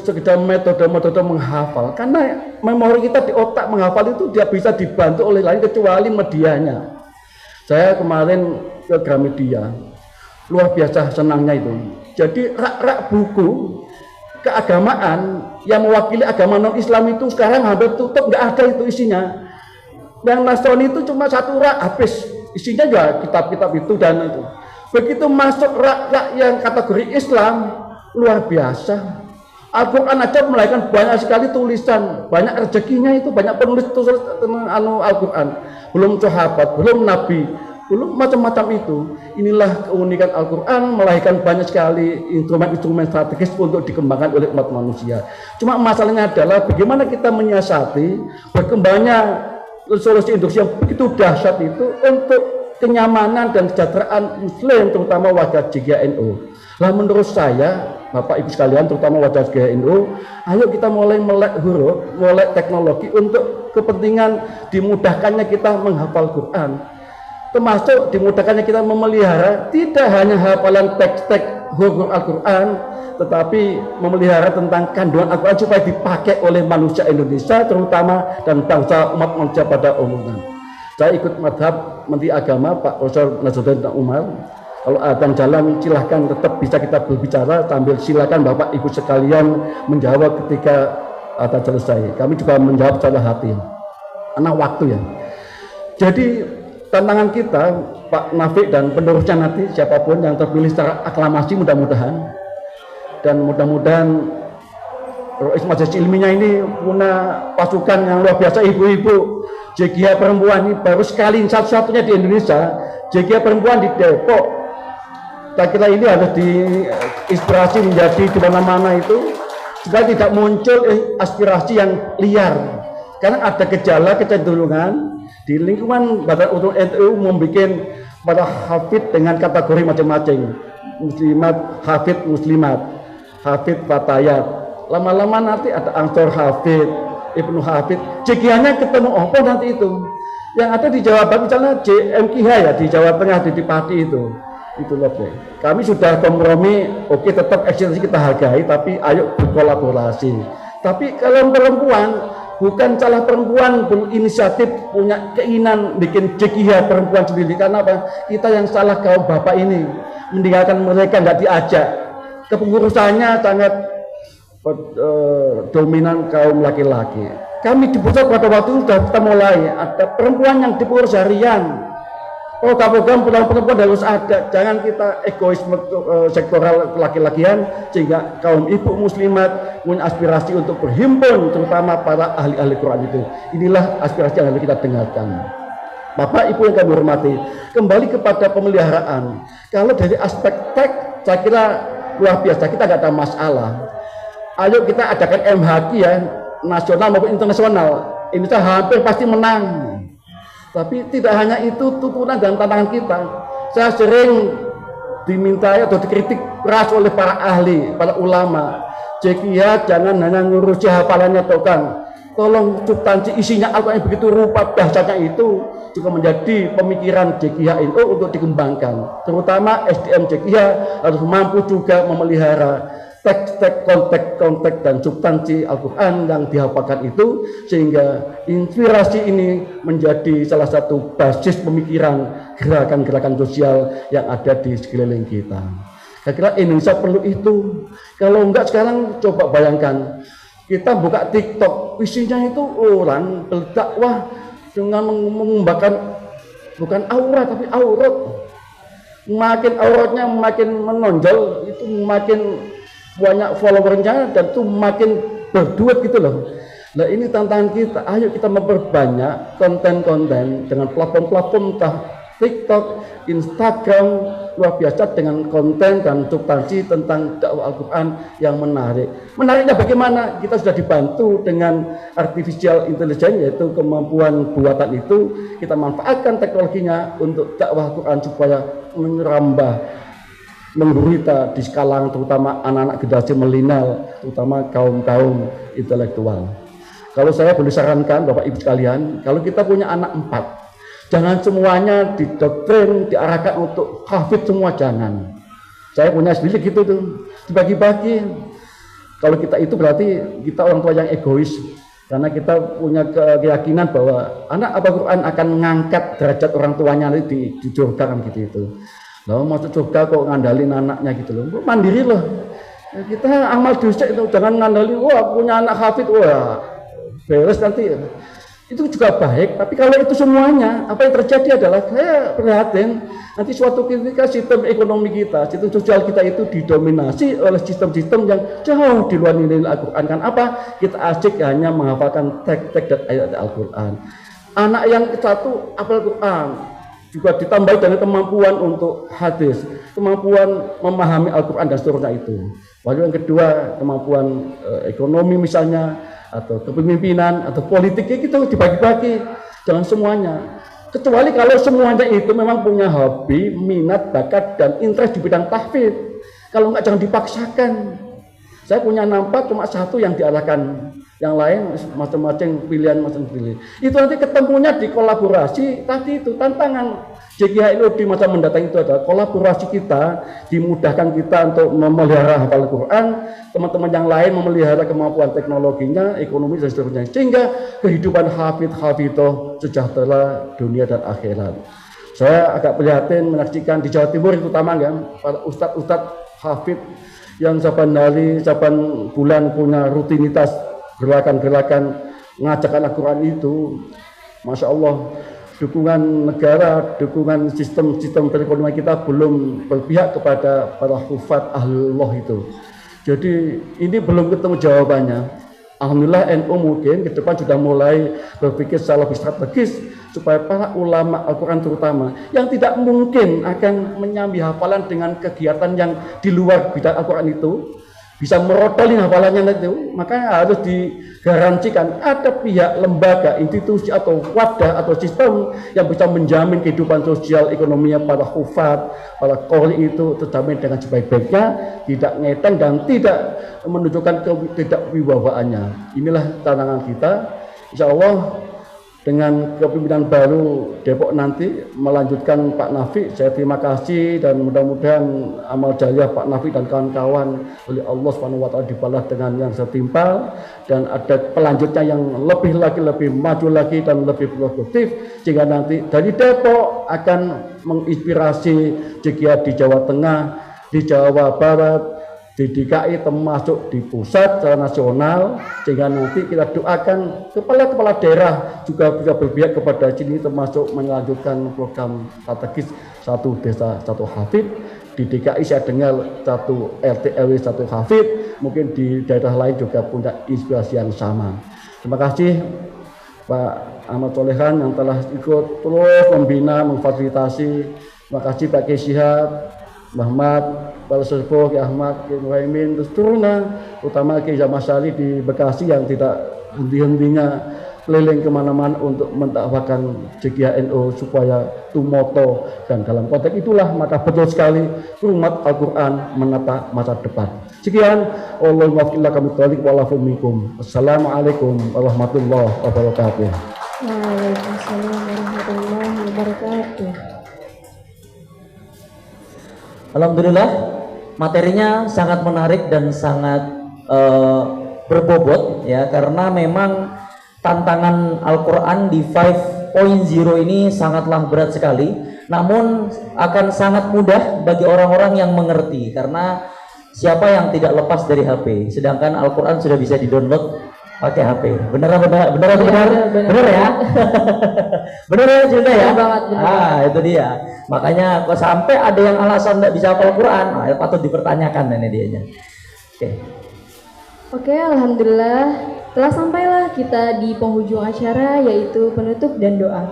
sekedar metode-metode menghafal, karena memori kita di otak menghafal itu tidak bisa dibantu oleh lain kecuali medianya. Saya kemarin ke Gramedia, luar biasa senangnya itu. Jadi rak-rak buku keagamaan yang mewakili agama non-Islam itu sekarang hampir tutup, nggak ada itu isinya. Yang Nasrani itu cuma satu rak habis, isinya juga kitab-kitab itu dan itu. Begitu masuk rak-rak yang kategori Islam, luar biasa. Al-Quran aja melahirkan banyak sekali tulisan, banyak rezekinya itu, banyak penulis tentang Al-Quran. Belum sahabat, belum nabi, belum macam-macam itu. Inilah keunikan Al-Quran, melahirkan banyak sekali instrumen-instrumen strategis untuk dikembangkan oleh umat manusia. Cuma masalahnya adalah bagaimana kita menyiasati berkembangnya solusi industri yang begitu dahsyat itu untuk kenyamanan dan kesejahteraan muslim, terutama warga JKNU. Lah menurut saya, Bapak Ibu sekalian, terutama warga JKNU, ayo kita mulai melek huruf, melek teknologi untuk kepentingan dimudahkannya kita menghafal Quran, termasuk dimudahkannya kita memelihara tidak hanya hafalan teks-teks huruf Al-Quran, tetapi memelihara tentang kandungan Al-Quran supaya dipakai oleh manusia Indonesia terutama dan bangsa umat manusia pada umumnya. Saya ikut madhab Menteri Agama Pak Profesor Nazaruddin Umar. Kalau ada jalan silahkan tetap bisa kita berbicara sambil silakan Bapak Ibu sekalian menjawab ketika ada selesai. Kami juga menjawab secara hati karena waktu ya. Jadi tantangan kita Pak Nafik dan penerusnya nanti siapapun yang terpilih secara aklamasi mudah-mudahan, dan mudah-mudahan Rois Majelis Ilminya ini punya pasukan yang luar biasa, ibu-ibu JGH perempuan ini baru sekali satu-satunya di Indonesia JGH perempuan di Depok. Saya kira ini harus diinspirasi menjadi di mana-mana itu supaya tidak muncul aspirasi yang liar, karena ada gejala kecenderungan di lingkungan Badan Ulama NU membuat para hafid dengan kategori macam-macam, muslimat, hafid muslimat, hafid fatayat. Lama-lama nanti ada Ansor Hafid, Ibnu Hafid, JGH-nya ketemu apa nanti itu? Yang ada di Jawa Barat misalnya JMKH ya di Jawa Tengah di Pati itu loh. Kami sudah kompromi, oke tetap eksistensi kita hargai, tapi ayo berkolaborasi. Tapi kalau perempuan, bukan salah perempuan berinisiatif punya keinginan bikin JGH perempuan sendiri, karena apa? Kita yang salah kaum bapak ini meninggalkan mereka nggak diajak. Kepengurusannya sangat dominan kaum laki-laki. Kami di pusat pada waktu itu sudah kita mulai ada perempuan yang dipengurus harian. Program-program perempuan harus ada. Jangan kita egois sektoral laki-lakian sehingga kaum ibu muslimat punya aspirasi untuk berhimpun, terutama para ahli-ahli Quran itu. Inilah aspirasi yang harus kita dengarkan. Bapak Ibu yang kami hormati, kembali kepada pemeliharaan. Kalau dari aspek teks, saya kira luar biasa, kita nggak ada masalah. Ayo kita adakan MHQ ya, nasional maupun internasional. Indonesia hampir pasti menang. Tapi tidak hanya itu tuntunan dan tantangan kita. Saya sering dimintai atau dikritik keras oleh para ahli, para ulama. JGH jangan hanya ngurusi hafalannya tokan. Tolong substansi isinya Al-Quran yang begitu rupa bahasanya itu juga menjadi pemikiran JGH NU untuk dikembangkan. Terutama SDM JGH harus mampu juga memelihara teks-teks, konteks dan substansi Al-Quran yang dihafalkan itu, sehingga inspirasi ini menjadi salah satu basis pemikiran gerakan-gerakan sosial yang ada di sekeliling kita. Saya kira Indonesia perlu itu. Kalau enggak sekarang coba bayangkan kita buka TikTok, isinya itu orang berdakwah dengan mengembangkan bukan aura tapi aurat. Makin auratnya makin menonjol, itu makin banyak followernya dan itu makin berduit gitu loh. Nah ini tantangan kita, ayo kita memperbanyak konten-konten dengan platform-platform entah TikTok, Instagram, luar biasa dengan konten dan substansi tentang dakwah Al-Quran yang menarik. Menariknya bagaimana? Kita sudah dibantu dengan artificial intelligence, yaitu kemampuan buatan itu, kita manfaatkan teknologinya untuk dakwah Al-Quran supaya merambah, menggurita di kalangan terutama anak-anak generasi milenial, terutama kaum-kaum intelektual. Kalau saya boleh sarankan Bapak Ibu sekalian, kalau kita punya anak 4, jangan semuanya didoktrin, diarahkan untuk hafid semua, jangan. Saya punya sendiri gitu tuh, dibagi-bagi. Kalau kita itu berarti kita orang tua yang egois, karena kita punya keyakinan bahwa anak Al-Quran akan mengangkat derajat orang tuanya nanti di surga kan gitu itu. Loh, masuk surga kok ngandalin anaknya gitu loh, mandiri loh. Kita amal dosa itu jangan ngandalin, wah punya anak hafid, wah beres nanti. Itu juga baik, tapi kalau itu semuanya, apa yang terjadi adalah saya prihatin nanti suatu ketika sistem ekonomi kita, sistem sosial kita itu didominasi oleh sistem-sistem yang jauh di luar nilai Al-Quran. Kan apa? Kita asik hanya menghafalkan teks-teks dan ayat Al-Quran. Anak yang satu hafal Al-Quran juga ditambah dengan kemampuan untuk hadis, kemampuan memahami Al-Quran dan seterusnya itu. Lalu yang kedua, kemampuan ekonomi misalnya, atau kepemimpinan, atau politiknya gitu dibagi-bagi, jangan semuanya. Kecuali kalau semuanya itu memang punya hobi, minat, bakat, dan interest di bidang tahfidz. Kalau enggak jangan dipaksakan. Saya punya nampak cuma satu yang diarahkan, yang lain macam-macam pilihan macam pilih. Itu nanti ketemunya di kolaborasi. Tadi itu tantangan JGH NU di masa mendatang itu adalah kolaborasi kita, dimudahkan kita untuk memelihara hafal Quran, teman-teman yang lain memelihara kemampuan teknologinya, ekonomi dan seterusnya, sehingga kehidupan hafidh-hafidhoh sejahtera dunia dan akhirat. Saya agak prihatin menyaksikan di Jawa Timur terutama ya, para ustadz-ustadz hafidh yang saban hari, saban bulan punya rutinitas gerakan-gerakan ngajarkan Al-Quran itu, Masya Allah, dukungan negara, dukungan sistem perekonomian kita belum berpihak kepada para hufat ahlullah itu. Jadi ini belum ketemu jawabannya. Alhamdulillah NU mungkin ke depan sudah mulai berpikir secara lebih strategis supaya para ulama Al-Quran terutama yang tidak mungkin akan menyambi hafalan dengan kegiatan yang di luar bidang Al-Quran itu bisa merodolin hafalannya itu, maka harus digaransikan ada pihak, lembaga, institusi atau wadah atau sistem yang bisa menjamin kehidupan sosial ekonominya para hufat, para qori itu terjamin dengan sebaik-baiknya, tidak ngeteng dan tidak menunjukkan ketidakwibawaannya. Inilah tantangan kita. Insya Allah dengan kepemimpinan baru Depok nanti melanjutkan Pak Nafi, saya terima kasih dan mudah-mudahan amal jariah Pak Nafi dan kawan-kawan oleh Allah SWT dibalas dengan yang setimpal dan ada pelanjutnya yang lebih lagi, lebih maju lagi dan lebih produktif sehingga nanti dari Depok akan menginspirasi jika di Jawa Tengah, di Jawa Barat, di DKI termasuk di pusat secara nasional sehingga nanti kita doakan kepala-kepala daerah juga bisa berpihak kepada sini termasuk melanjutkan program strategis satu desa satu hafid. Di DKI saya dengar satu RT RW satu hafid, mungkin di daerah lain juga punya inspirasi yang sama. Terima kasih Pak Ahmad Solehan yang telah ikut terus membina, memfasilitasi. Terima kasih Pak Kiai Syihab, Muhammad, Kepala Sesepuh, Kiai Ahmad, Kiai Muhaimin, terus turunnya, utama Kiai Jamasali di Bekasi yang tidak henti-hentinya keliling kemana-mana untuk mendakwakan JKNU supaya tumoto, dan dalam konteks itulah maka betul sekali umat Al-Quran menata masa depan. Sekian, Allahumma wafqillah kami talik walafumikum. Assalamualaikum warahmatullahi wabarakatuh. Waalaikumsalam warahmatullahi wabarakatuh. Alhamdulillah, materinya sangat menarik dan sangat berbobot ya, karena memang tantangan Al-Quran di 5.0 ini sangatlah berat sekali, namun akan sangat mudah bagi orang-orang yang mengerti, karena siapa yang tidak lepas dari HP, sedangkan Al-Quran sudah bisa di-download pakai HP. Benar ya? Benar ya cerita ya? Itu dia. Makanya kok sampai ada yang alasan tidak bisa hafal Quran, patut dipertanyakan ini dianya. Oke, alhamdulillah telah sampailah kita di penghujung acara, yaitu penutup dan doa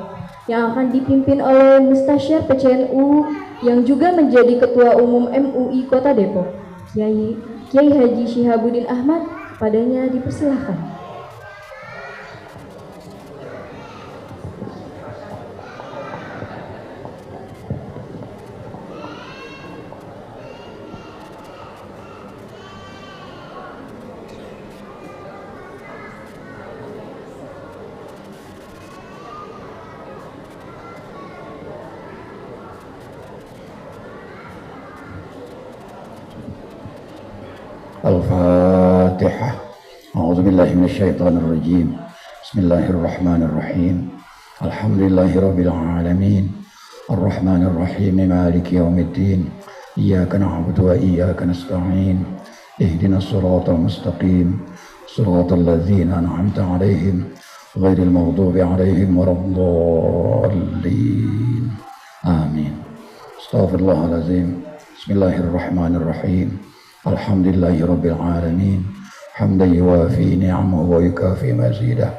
yang akan dipimpin oleh Mustasyar PCNU yang juga menjadi Ketua Umum MUI Kota Depok, Kiai Haji Syihabuddin Ahmad. Kepadanya dipersilahkan. الفاتحة. أعوذ بالله من الشيطان الرجيم. بسم الله الرحمن الرحيم. الحمد لله رب العالمين الرحمن الرحيم مالك يوم الدين إياك نعبد وإياك نستعين اهدنا الصراط المستقيم صراط الذين أنعمت عليهم غير المغضوب عليهم ولا الضالين آمين. استغفر الله العظيم. بسم الله الرحمن الرحيم. Alhamdulillahi Rabbil Alamin hamdan yuwafi ni'amahu wa yukafi mazidah.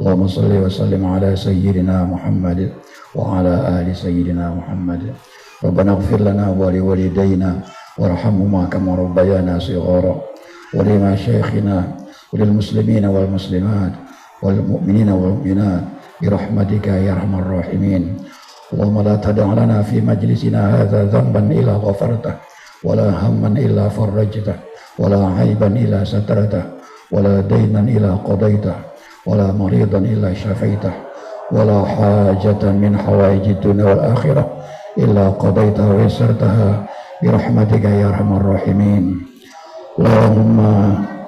Allahumma salli wa sallim ala sayyidina Muhammad wa ala ali sayyidina Muhammad. Rabbana ighfir lana wa li walidayna warhamhuma kama rabbayana shighara wa li masyayikhina wa lil muslimina wal muslimat wal mu'minina wal mu'minat bi rahmatika ya arhamar rahimin. Allahumma la tada' lana fi majlisina hadza dhanban illa ghafartah ولا هما إلا فرجته ولا عيبا إلا سترته ولا دينا إلا قضيته ولا مريضا إلا شفيته ولا حاجة من حوائج الدنيا والآخرة إلا قضيتها ويسرتها برحمتك يا أرحم الراحمين. اللهم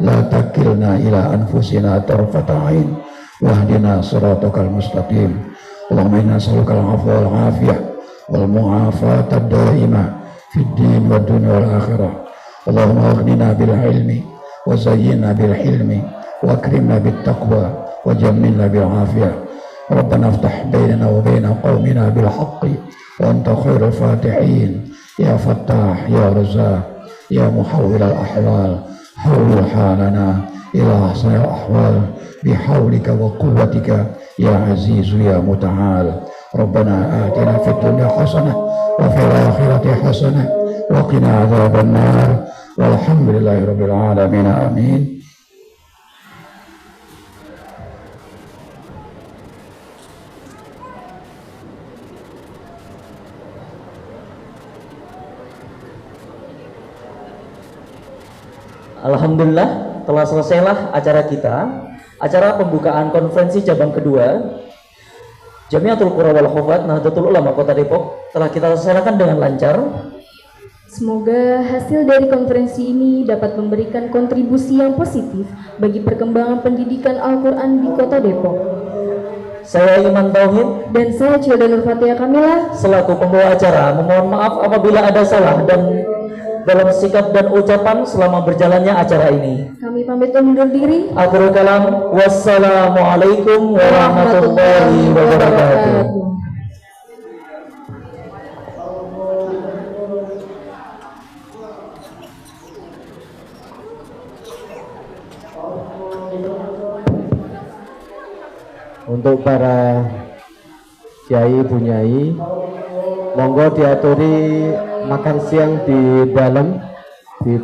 لا تكلنا إلى أنفسنا طرفة عين واهدنا صراطك المستقيم. اللهم إنا نسألك العفو والعافية والمعافاة الدائمة في الدين والدنيا والآخرة. اللهم أغننا بالعلم وزينا بالحلم وأكرمنا بالتقوى وجملنا بالعافية. ربنا افتح بيننا وبين قومنا بالحق وأنت خير الفاتحين يا فتاح يا رزاق يا محول الأحوال. حول حالنا إلى أحسن الأحوال بحولك وقوتك يا عزيز يا متعال. ربنا آتنا في الدنيا حسنة وفي الآخرة حسنة وقنا عذاب النار والحمد لله رب العالمين آمين. Alhamdulillah, telah selesailah acara kita, acara pembukaan konferensi cabang kedua Jamiatul Qura wal Hufat Nahdlatul Ulama Kota Depok telah kita laksanakan dengan lancar. Semoga hasil dari konferensi ini dapat memberikan kontribusi yang positif bagi perkembangan pendidikan Al-Quran di Kota Depok. Saya Iman Tauhid Dan saya Cilda Nur Fatia Kamila selaku pembawa acara memohon maaf apabila ada salah dan dalam sikap dan ucapan selama berjalannya acara ini. Kami pamit undur diri. Akhirul kalam, wassalamualaikum warahmatullahi wabarakatuh. Untuk para kiai bunyai, monggo diaturi makan siang di dalam di